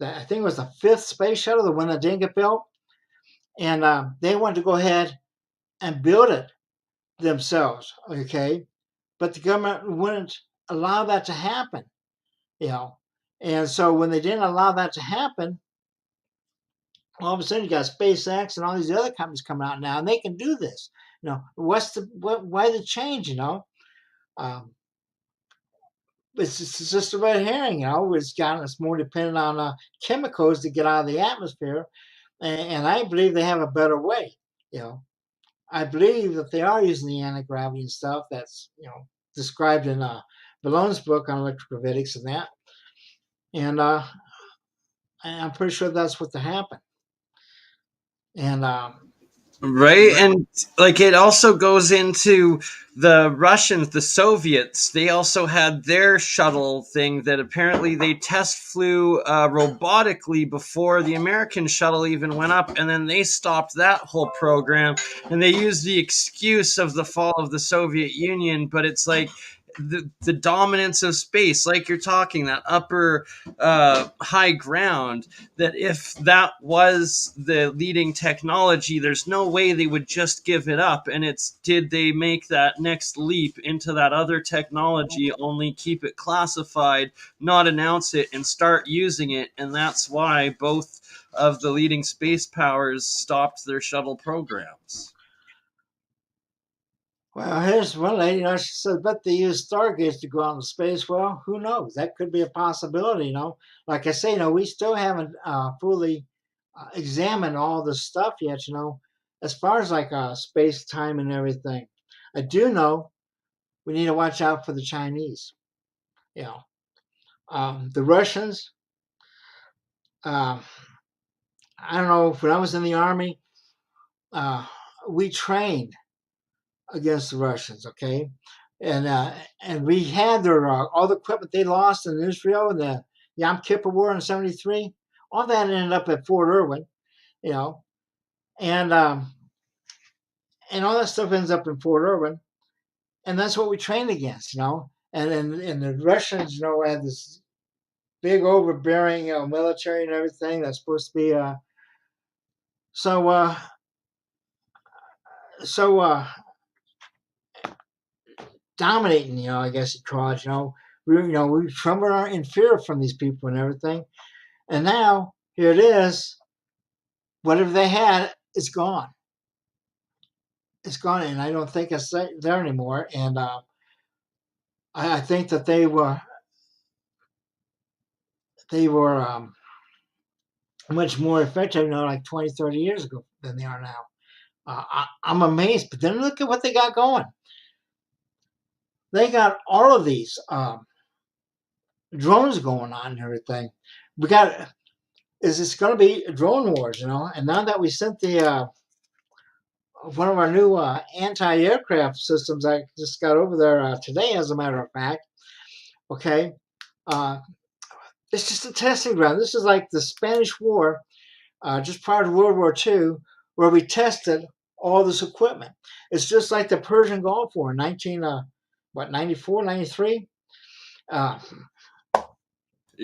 I think it was the fifth space shuttle, the one that didn't get built, and they wanted to go ahead and build it themselves. Okay, but the government wouldn't allow that to happen. You know, and so when they didn't allow that to happen, all of a sudden you got SpaceX and all these other companies coming out now, and they can do this. Why the change? Um, it's just a red herring. It's gotten us more dependent on chemicals to get out of the atmosphere, and I believe they have a better way. You know, I believe that they are using the anti-gravity and stuff that's described in Malone's book on electrogravitics and that, and I'm pretty sure that's what happened. And Right. And like it also goes into the Russians, the Soviets. They also had their shuttle thing that apparently they test flew robotically before the American shuttle even went up. And then they stopped that whole program and they used the excuse of the fall of the Soviet Union. But it's like, the dominance of space, like you're talking, that upper high ground, that if that was the leading technology, there's no way they would just give it up. And it's, did they make that next leap into that other technology, only keep it classified, not announce it, and start using it? And that's why both of the leading space powers stopped their shuttle programs. Well, here's one lady, she said, bet they use Stargates to go out into space. Well, who knows? That could be a possibility. Like I say, we still haven't fully examined all this stuff yet, as far as like space time and everything. I do know we need to watch out for the Chinese. You know, the Russians, um, I don't know, when I was in the Army, we trained against the Russians, okay? And we had their all the equipment they lost in Israel in the Yom Kippur War in '73. All that ended up at Fort Irwin, you know, and and all that stuff ends up in Fort Irwin, and that's what we trained against. And the Russians, had this big overbearing, military and everything that's supposed to be so so dominating, I guess you call it. We tremble in fear from these people and everything. And now here it is. Whatever they had is gone. It's gone, and I don't think it's there anymore. And I think that they were much more effective, like 20, 30 years ago than they are now. I'm amazed. But then look at what they got going. They got all of these drones going on and everything. We got it's going to be drone wars, And now that we sent the one of our new anti-aircraft systems, I just got over there today, as a matter of fact. Okay, uh, it's just a testing ground. This is like the Spanish War, just prior to World War II, where we tested all this equipment. It's just like the Persian Gulf War in 94, 93. Yeah.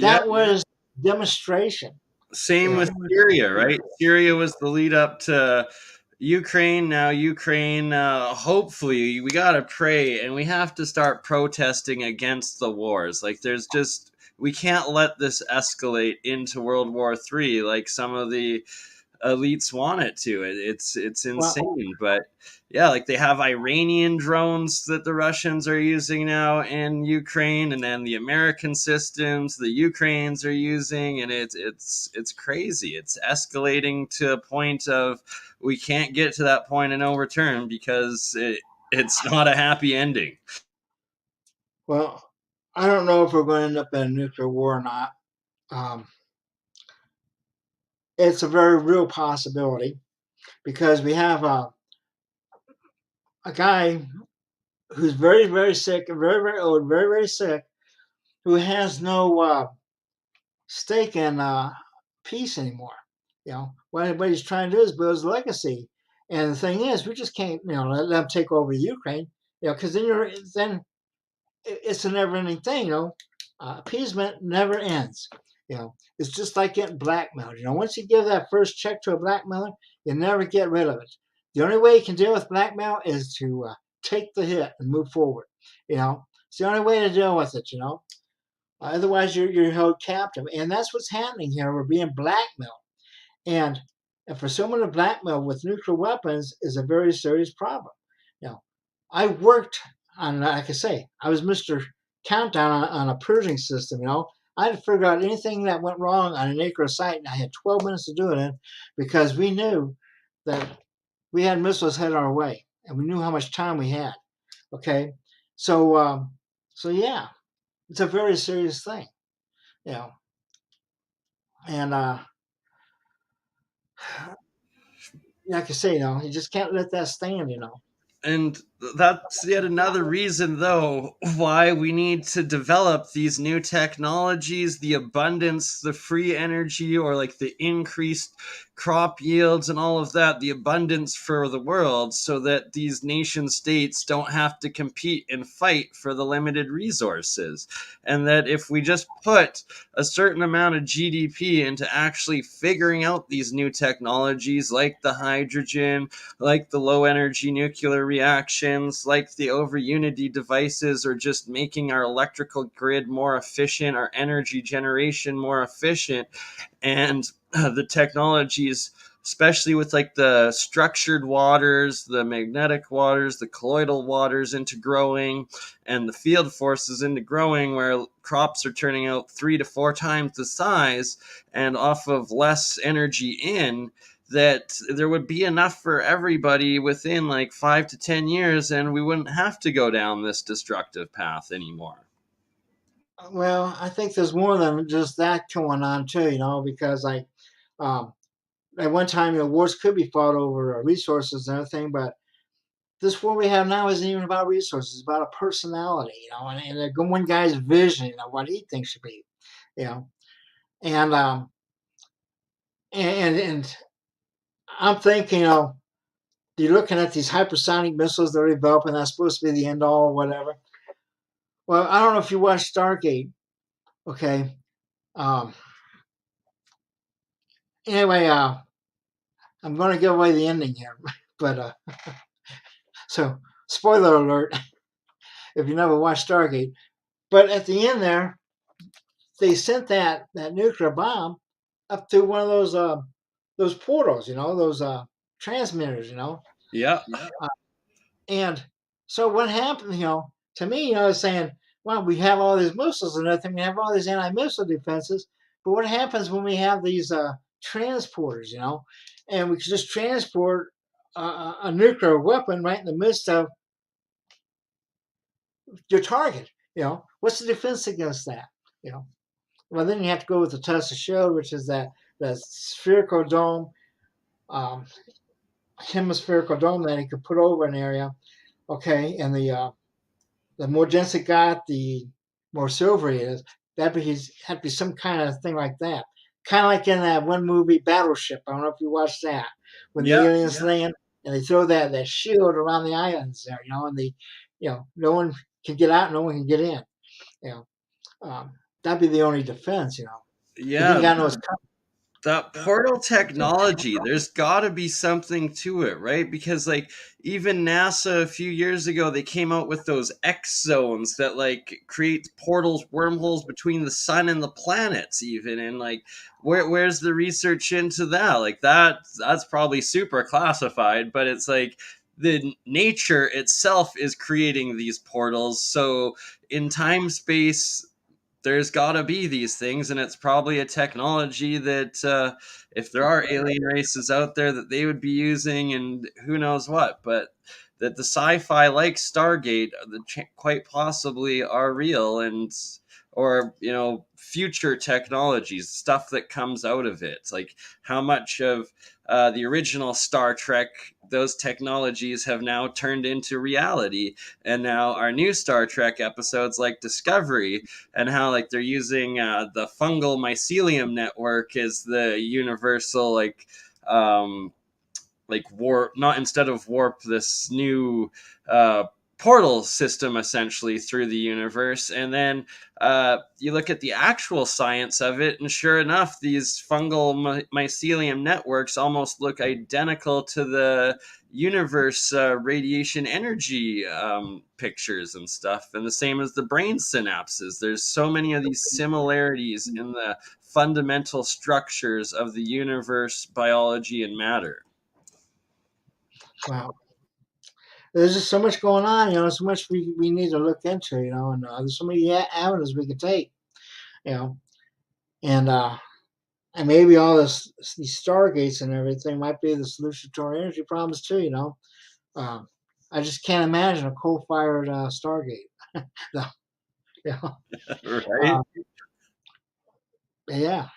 That was demonstration. Same with Syria, right? Syria was the lead up to Ukraine. Now Ukraine, hopefully, we gotta pray, and we have to start protesting against the wars. Like, we can't let this escalate into World War III, like some of the elites want it to. It's insane. But yeah, like they have Iranian drones that the Russians are using now in Ukraine, and then the American systems the Ukrainians are using, and it's crazy. It's escalating to a point of we can't get to that point of no return because it's not a happy ending. Well, I don't know if we're going to end up in a nuclear war or not. It's a very real possibility because we have a guy who's very, very sick, very, very old, very, very sick, who has no stake in peace anymore. What he's trying to do is build his legacy. And the thing is, we just can't, let them take over Ukraine, because then it's a never-ending thing. Appeasement never ends. It's just like getting blackmailed. Once you give that first check to a blackmailer, you never get rid of it. The only way you can deal with blackmail is to take the hit and move forward. It's the only way to deal with it. Otherwise, you're held captive, and that's what's happening here. We're being blackmailed, and for someone to blackmail with nuclear weapons is a very serious problem. I worked on, like I say, I was Mr. countdown on a purging system. I had to figure out anything that went wrong on an acre of site, and I had 12 minutes to do it in because we knew that we had missiles headed our way, and we knew how much time we had. Okay, so so yeah, it's a very serious thing, you know, and like I say, you just can't let that stand. And that's yet another reason, though, why we need to develop these new technologies, the abundance, the free energy, or like the increased crop yields and all of that, the abundance for the world, so that these nation states don't have to compete and fight for the limited resources. And that if we just put a certain amount of GDP into actually figuring out these new technologies like the hydrogen, like the low energy nuclear reactions, like the over unity devices, or just making our electrical grid more efficient, our energy generation more efficient, and the technologies, especially with like the structured waters, the magnetic waters, the colloidal waters into growing, and the field forces into growing, where crops are turning out 3 to 4 times the size and off of less energy that there would be enough for everybody within like 5 to 10 years, and we wouldn't have to go down this destructive path anymore. Well, I think there's more than just that going on too, because um, at one time, wars could be fought over resources and everything, but this war we have now isn't even about resources; it's about a personality, and one guy's vision of what he thinks should be, you know, and and I'm thinking, you're looking at these hypersonic missiles they're developing that's supposed to be the end all or whatever. Well, I don't know if you watched Stargate, okay? Um, anyway, I'm going to give away the ending here, but so spoiler alert if you never watched Stargate. But at the end there, they sent that nuclear bomb up through one of those portals, those transmitters, Yeah. uh, and so what happened, to me, is saying, well, we have all these missiles and everything, we have all these anti-missile defenses, but what happens when we have these transporters, and we can just transport a nuclear weapon right in the midst of your target? What's the defense against that? You know, well, then you have to go with the Tesla shield, which is that spherical dome, um, hemispherical dome that he could put over an area. Okay, and the more dense it got, the more silvery it is. Had to be some kind of thing like that. Kind of like in that one movie, Battleship. I don't know if you watched that, when the Yeah. aliens land and they throw that shield around the islands there, and no one can get out, no one can get in. You know, that'd be the only defense. Because you Yeah. ain't got no coming. That portal technology, there's got to be something to it, right? Because like even NASA a few years ago, they came out with those X zones that like create portals, wormholes between the sun and the planets, even. And like, where's the research into that? Like that's probably super classified, but it's like the nature itself is creating these portals. So in time space, there's got to be these things, and it's probably a technology that if there are alien races out there, that they would be using, and who knows what. But that the sci-fi like Stargate, quite possibly are real, and or future technologies, stuff that comes out of it, like how much of the original Star Trek, those technologies have now turned into reality, and now our new Star Trek episodes like Discovery, and how like they're using the fungal mycelium network as the universal warp, not instead of warp, this new portal system essentially through the universe. And then you look at the actual science of it, and sure enough, these fungal mycelium networks almost look identical to the universe radiation energy pictures and stuff, and the same as the brain synapses. There's so many of these similarities in the fundamental structures of the universe, biology, and matter. Wow, there's just so much going on, so much we need to look into, and there's so many avenues we could take, you know, and maybe all these stargates and everything might be the solution to our energy problems too, Um, I just can't imagine a coal-fired Stargate. No, yeah, Right? uh, yeah.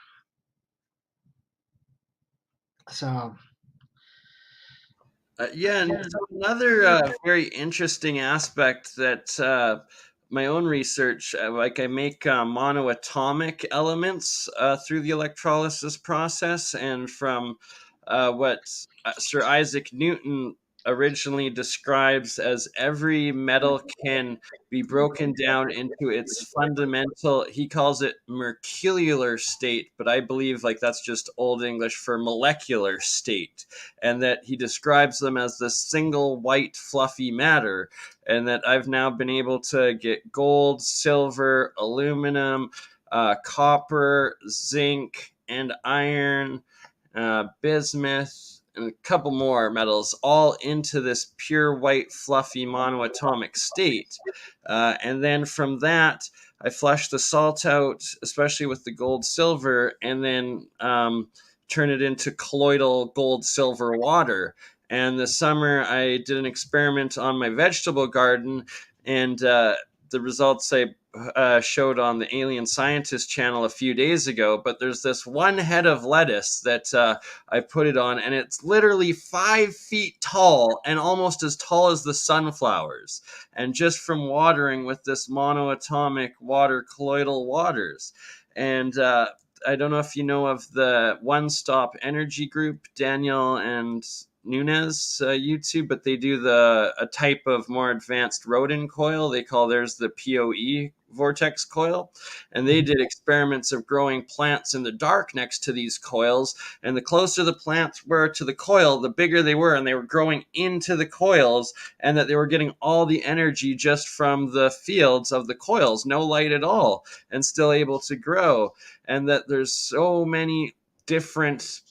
So Yeah, and so another very interesting aspect that my own research, like I make monoatomic elements through the electrolysis process, and from what Sir Isaac Newton originally describes as every metal can be broken down into its fundamental, he calls it mercurial state, but I believe like that's just old English for molecular state, and that he describes them as this single white fluffy matter, and that I've now been able to get gold, silver, aluminum, copper, zinc, and iron, bismuth, and a couple more metals all into this pure white fluffy monoatomic state. And then from that, I flush the salt out, especially with the gold silver, and then turn it into colloidal gold silver water. And this summer, I did an experiment on my vegetable garden, and the results I showed on the Alien Scientist channel a few days ago. But there's this one head of lettuce that I put it on, and it's literally 5 feet tall and almost as tall as the sunflowers. And just from watering with this monoatomic water, colloidal waters. And I don't know if you know of the One Stop Energy Group, Daniel and Nunez YouTube, but they do a type of more advanced Rodin coil. They call theirs the PoE vortex coil, and they did experiments of growing plants in the dark next to these coils, and the closer the plants were to the coil, the bigger they were, and they were growing into the coils, and that they were getting all the energy just from the fields of the coils, no light at all, and still able to grow. And that there's so many different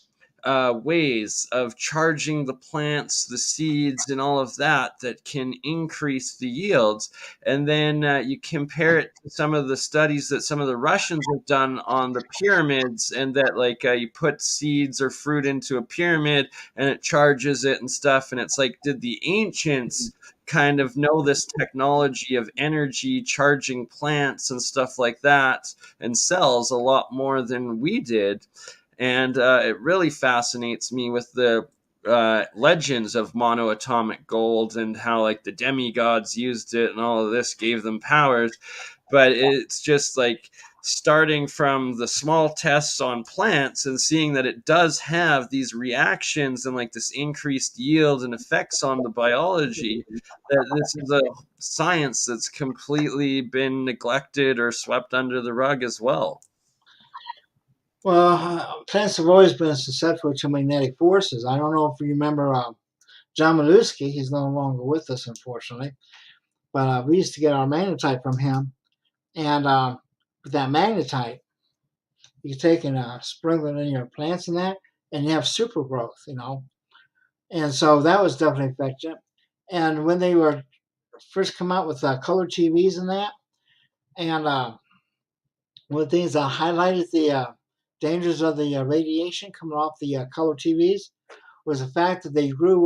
ways of charging the plants, the seeds, and all of that that can increase the yields. And then you compare it to some of the studies that some of the Russians have done on the pyramids, and that like you put seeds or fruit into a pyramid and it charges it and stuff. And it's like, did the ancients kind of know this technology of energy charging plants and stuff like that and cells a lot more than we did? And it really fascinates me with the legends of monoatomic gold and how like the demigods used it and all of this gave them powers. But it's just like starting from the small tests on plants and seeing that it does have these reactions and like this increased yield and effects on the biology, that this is a science that's completely been neglected or swept under the rug as well. Well, plants have always been susceptible to magnetic forces. I don't know if you remember John Malusky. He's no longer with us, unfortunately. But we used to get our magnetite from him. And with that magnetite, you take and sprinkle it in your plants and that, and you have super growth. And so that was definitely effective. And when they were first come out with color TVs and that, and one of the things that highlighted the dangers of the radiation coming off the color TVs was the fact that they grew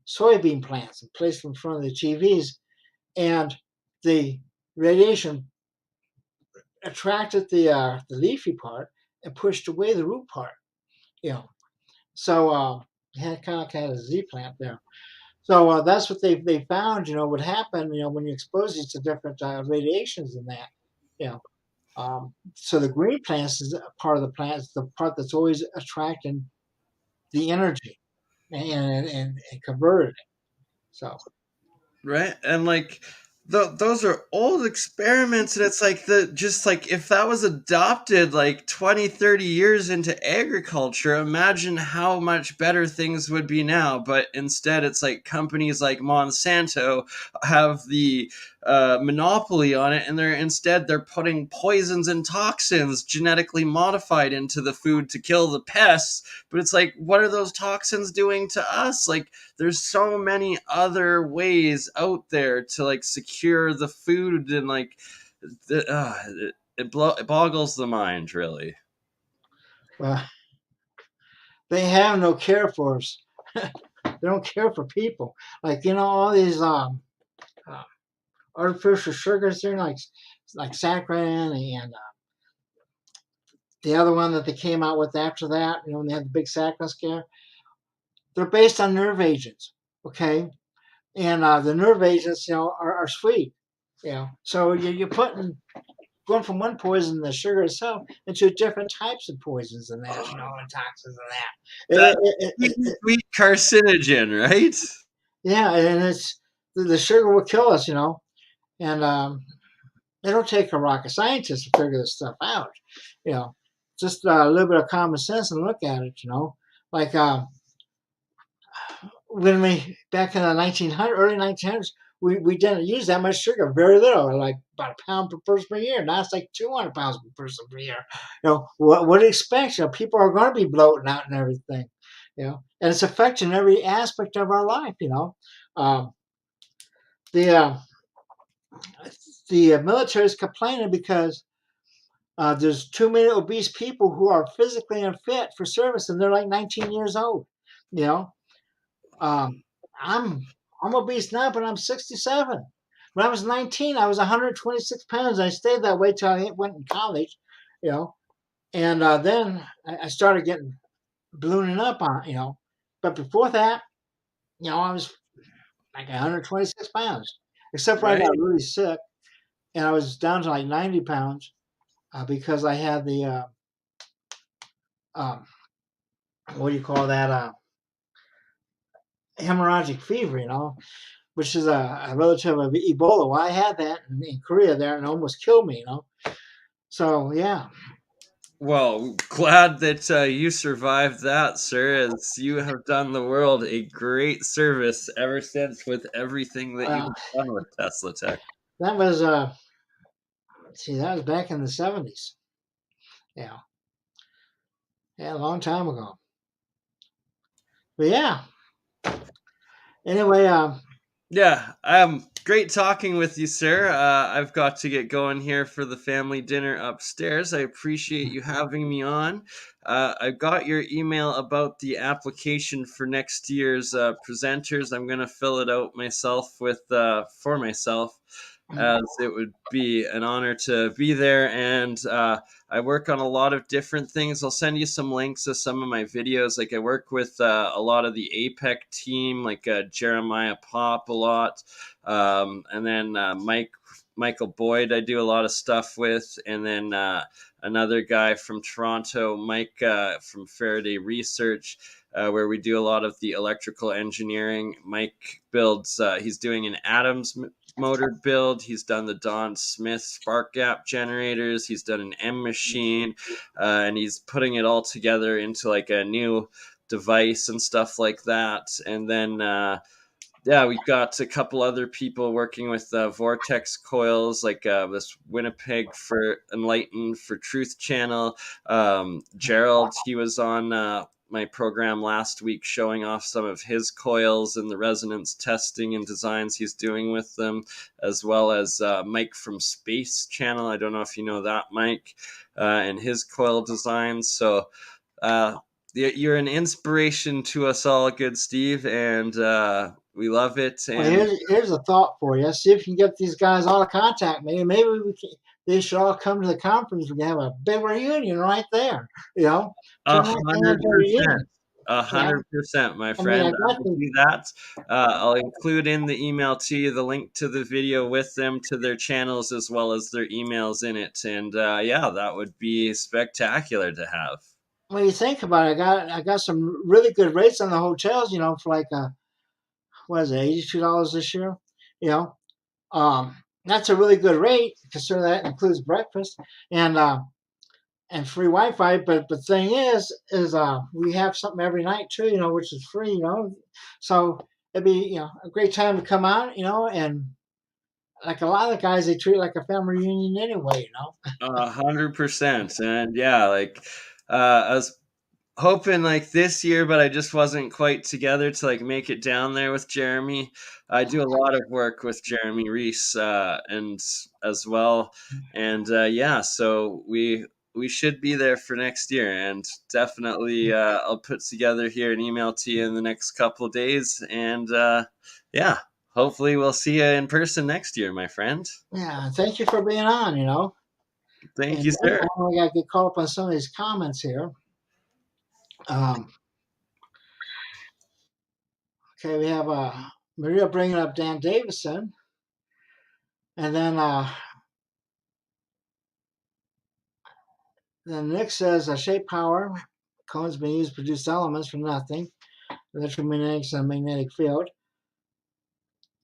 soybean plants and placed them in front of the TVs, and the radiation attracted the leafy part and pushed away the root part. You know, so you had kind of a Z plant there. So that's what they found. Would happen. When you expose these to different radiations and that. You know, so the green plants is a part of the plant. It's the part that's always attracting the energy and converting it. So Right, and like those are old experiments, and it's like the just like if that was adopted like 20, 30 years into agriculture, imagine how much better things would be now. But instead it's like companies like Monsanto have the monopoly on it, and they're putting poisons and toxins genetically modified into the food to kill the pests. But it's like, what are those toxins doing to us? Like, there's so many other ways out there to like secure the food, and like it boggles the mind, really. Well, they have no care for us. They don't care for people. Like, all these uh, artificial sugars there, like saccharin and the other one that they came out with after that. When they had the big saccharin scare, they're based on nerve agents. Okay, and the nerve agents, are sweet. So you're going from one poison, the sugar itself, into different types of poisons and that, and toxins and that. That sweet carcinogen, right? Yeah, and it's the sugar will kill us, and it don't take a rocket scientist to figure this stuff out. You know, just a little bit of common sense and look at it. Like when we back in the early 1900s, we didn't use that much sugar, very little, like about a pound per person per year. Now it's like 200 pounds per person per year. What do you expect? People are going to be bloating out and everything. And it's affecting every aspect of our life. Um, the uh, the military is complaining because there's too many obese people who are physically unfit for service, and they're like 19 years old. You know, um, I'm I'm obese now, but I'm 67. When I was 19, I was 126 pounds. I stayed that way till I went in college. You know, and then I started getting ballooning up on. But before that, I was like 126 pounds. Except for I got Right. really sick, and I was down to like 90 pounds because I had the um, what do you call that? Hemorrhagic fever, which is a relative of Ebola. Well, I had that in Korea there, and it almost killed me. So yeah, Well, glad that you survived that, sir, as you have done the world a great service ever since with everything that you well, have done with Tesla Tech. that was let's see, that was back in the 70s. Yeah, yeah, a long time ago. But yeah, anyway, Yeah, great talking with you, sir. I've got to get going here for the family dinner upstairs. I appreciate you having me on. I got your email about the application for next year's presenters. I'm gonna fill it out myself with for myself, as it would be an honor to be there. And I work on a lot of different things. I'll send you some links to some of my videos. Like, I work with a lot of the APEC team, like Jeremiah Pop a lot, and then Michael Boyd I do a lot of stuff with, and then another guy from Toronto, Mike from Faraday Research. Where we do a lot of the electrical engineering. Mike builds, he's doing an Adams motor build. He's done the Don Smith spark gap generators. He's done an M machine, and he's putting it all together into like a new device and stuff like that. And then yeah, we've got a couple other people working with Vortex coils, like this Winnipeg for Enlighten for Truth channel. Gerald, he was on my program last week showing off some of his coils and the resonance testing and designs he's doing with them, as well as Mike from Space channel. I don't know if you know that Mike, and his coil designs. So you're an inspiration to us all, good Steve, and we love it. well, And here's a thought for you. See if you can get these guys all to contact me. Maybe they should all come to the conference. We can have a big reunion right there. a Turn that thing hundred into a percent. reunion. A Yeah, hundred percent, my I mean, friend. I will do that. I'll include in the email to you the link to the video with them, to their channels, as well as their emails in it. And yeah, that would be spectacular to have. when you think about it, I got some really good rates on the hotels. For like what is it, $82 this year? You know, that's a really good rate considering that includes breakfast and free Wi-Fi. But the thing is we have something every night too, which is free. So it'd be a great time to come out, and like a lot of the guys, they treat it like a family reunion anyway, you know? 100%. And yeah, like I was hoping like this year, but I just wasn't quite together to like make it down there with Jeremy. I do a lot of work with Jeremy Reese and as well, and yeah, so we should be there for next year, and definitely I'll put together here an email to you in the next couple of days, and yeah, hopefully we'll see you in person next year, my friend. Yeah, thank you for being on, you know? Thank And you, sir. we got to get caught up on some of these comments here. Um, okay, we have Maria bringing up Dan Davison. And then Nick says, shape power. Cone's been used to produce elements from nothing. Electromagnetics and magnetic field.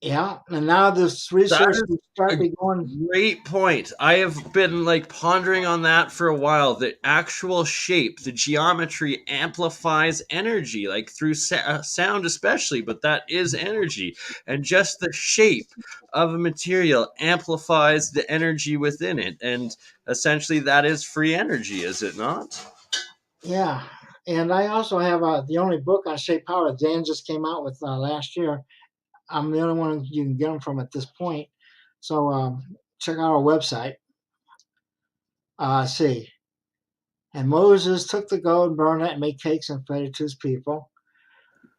Yeah, and now this That research is will start a be going. great point. I have been like pondering on that for a while. The actual shape, the geometry amplifies energy, like through sound, especially, but that is energy. And just the shape of a material amplifies the energy within it. And essentially, that is free energy, is it not? Yeah, and I also have the only book on shape power that Dan just came out with last year. I'm the only one you can get them from at this point. So check out our website. See. And Moses took the gold and burned it and made cakes and fed it to his people.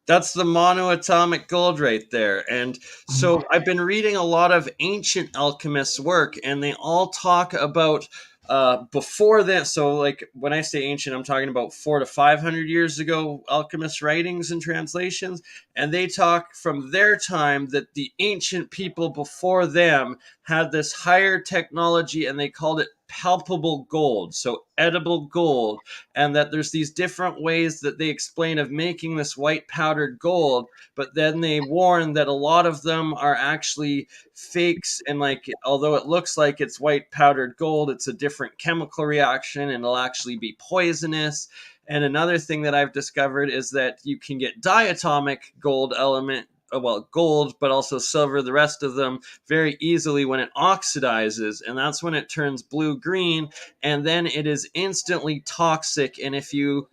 That's the monoatomic gold right there. And so I've been reading a lot of ancient alchemists' work, and they all talk about before that. So, like when I say ancient, I'm talking about 400 to 500 years ago, alchemist writings and translations. And they talk from their time that the ancient people before them had this higher technology, and they called it palpable gold, so edible gold, and that there's these different ways that they explain of making this white powdered gold, but then they warn that a lot of them are actually fakes, and like although it looks like it's white powdered gold, it's a different chemical reaction and it'll actually be poisonous. And another thing that I've discovered is that you can get diatomic gold element, well, gold, but also silver, the rest of them, very easily when it oxidizes. And that's when it turns blue green. And then it is instantly toxic. And if you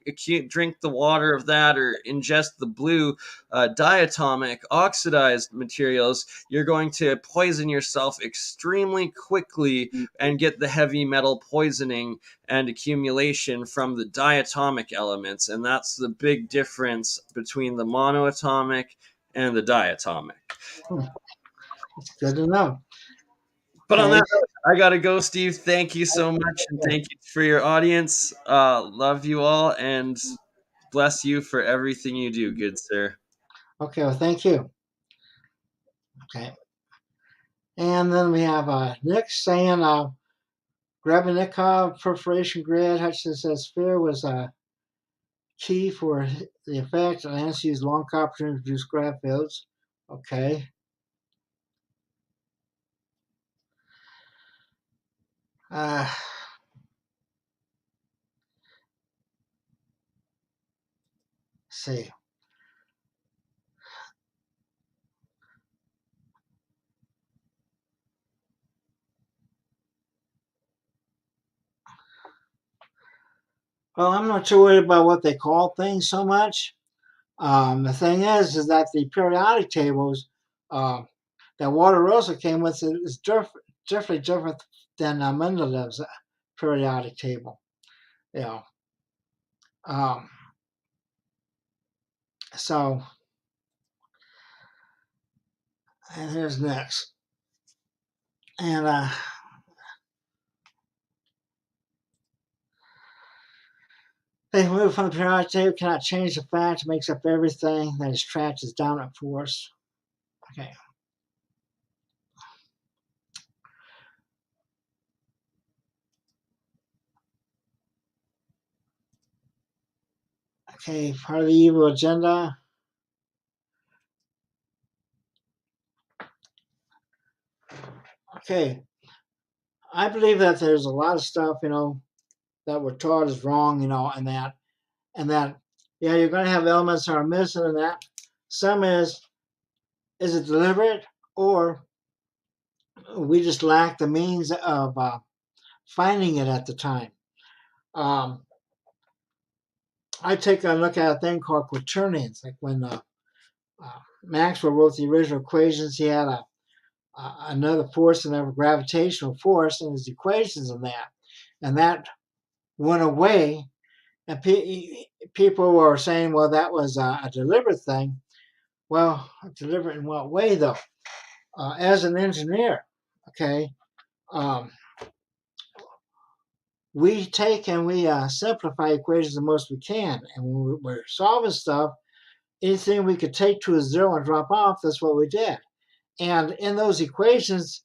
drink the water of that or ingest the blue diatomic oxidized materials, you're going to poison yourself extremely quickly and get the heavy metal poisoning and accumulation from the diatomic elements. And that's the big difference between the monoatomic and the diatomic. It's good to know. But on Okay. that note, I gotta go, Steve. Thank you so much, and thank you for your audience. Love you all, and bless you for everything you do, good sir. Okay. Well, thank you. Okay. And then we have Nick saying Gravinikov perforation grid, Hutchinson says sphere was key for the effect. And Lance used long copper to introduce grav fields. Okay. Uh, see. Well, I'm not too worried about what they call things so much. The thing is that the periodic tables that Walter Rosa came with is definitely different than Mendeleev's periodic table. You know, um, so and here's next, and they move from the periodic table cannot change the fact it makes up everything that is trapped as dominant force. Okay. Okay, part of the evil agenda. Okay, I believe that there's a lot of stuff, that we're taught is wrong, and that, yeah, you're going to have elements that are missing, and that some is it deliberate or We just lacked the means of finding it at the time. Um, I take a look at a thing called quaternions. Like when Maxwell wrote the original equations, he had another force, another gravitational force in his equations, and that went away. And people were saying, well, that was a deliberate thing. Well, deliberate in what way, though? As an engineer, okay, um, we take and we simplify equations the most we can. And when we're solving stuff, anything we could take to a zero and drop off, that's what we did. And in those equations,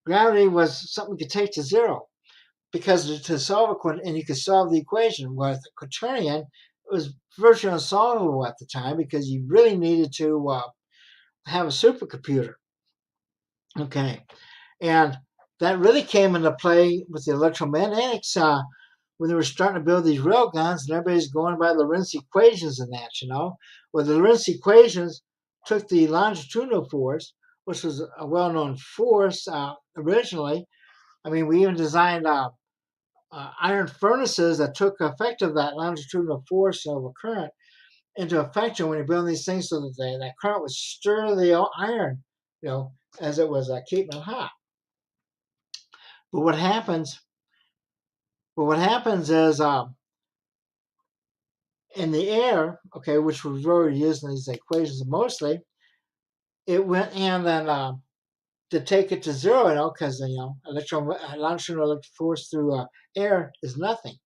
gravity was something we could take to zero, because to solve and you could solve the equation with a quaternion, it was virtually unsolvable at the time because you really needed to have a supercomputer. Okay, and that really came into play with the electromagnetics when they were starting to build these rail guns, and everybody's going by Lorentz equations and that, Well, the Lorentz equations took the longitudinal force, which was a well-known force originally. I mean, we even designed iron furnaces that took effect of that longitudinal force over current into effect when you're building these things, so that that current would stir the iron, as it was keeping it hot. But what happens? But what happens is in the air, okay, which was already used in these equations mostly, it went and then to take it to zero, because longitudinal electric force through air is nothing.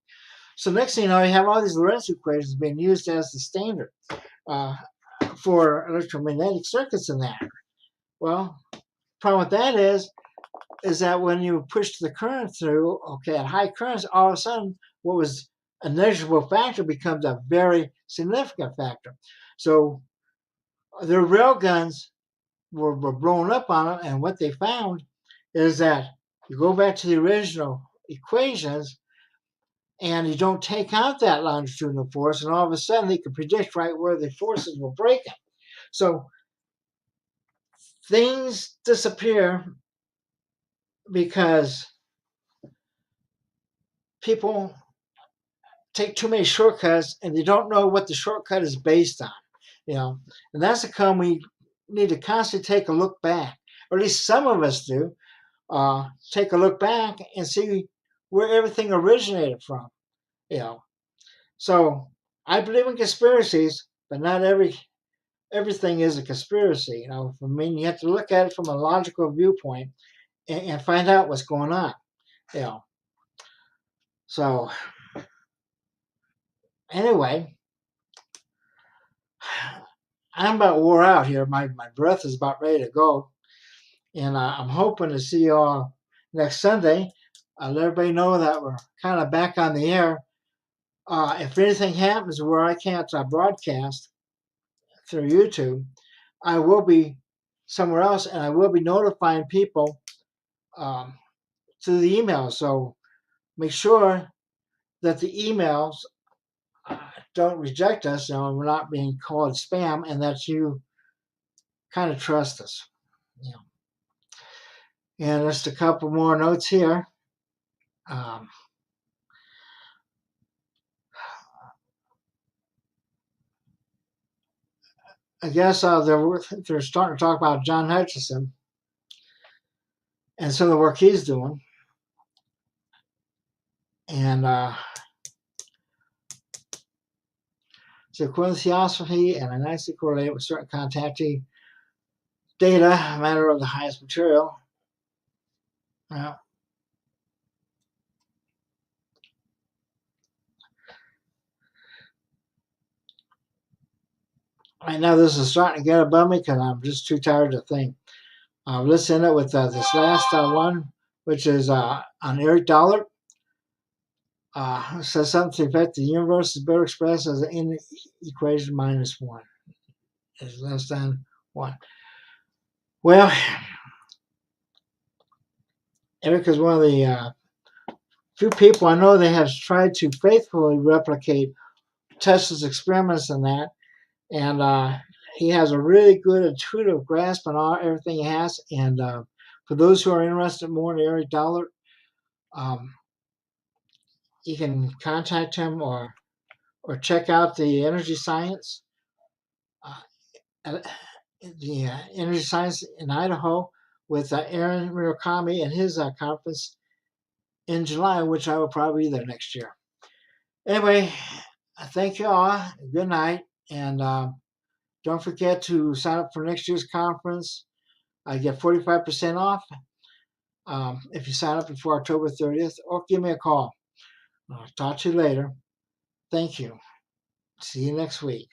So next thing you know, you have all these Lorentz equations being used as the standard for electromagnetic circuits in that. Well, problem with that is that when you push the current through, okay, at high currents, all of a sudden, what was a negligible factor becomes a very significant factor. So their rail guns were blown up on it, and what they found is that you go back to the original equations and you don't take out that longitudinal force, and all of a sudden they can predict right where the forces will break it. So things disappear because people take too many shortcuts and they don't know what the shortcut is based on, and that's the come we need to constantly take a look back, or at least some of us do, take a look back and see where everything originated from, So I believe in conspiracies, but not everything is a conspiracy. I mean, you have to look at it from a logical viewpoint and find out what's going on. You know. So anyway, I'm about wore out here. My breath is about ready to go, and I'm hoping to see you all next Sunday. Let everybody know that we're kind of back on the air. If anything happens where I can't broadcast through YouTube, I will be somewhere else, and I will be notifying people um, through the email. So make sure that the emails don't reject us, we're not being called spam, and that you kind of trust us. And just a couple more notes here. Um, I guess they're starting to talk about John Hutchison and some of the work he's doing. And so quantum theosophy and are nicely correlated with certain contactee data, a matter of the highest material. Right now, this is starting to get above me because I'm just too tired to think. Let's end it with this last one, which is on Eric Dollard. Says something to the effect the universe is better expressed as an equation -1 is less than 1. Well, Eric is one of the few people I know that has tried to faithfully replicate Tesla's experiments and that, and he has a really good intuitive grasp on everything he has, and For those who are interested more in Eric Dollard, um, you can contact him or check out the Energy Science, uh, uh, Energy Science in Idaho with Aaron Murakami and his conference in July, which I will probably be there next year. Anyway, thank you all. Good night. And don't forget to sign up for next year's conference. I get 45% off if you sign up before October 30th, or give me a call. I'll talk to you later. Thank you. See you next week.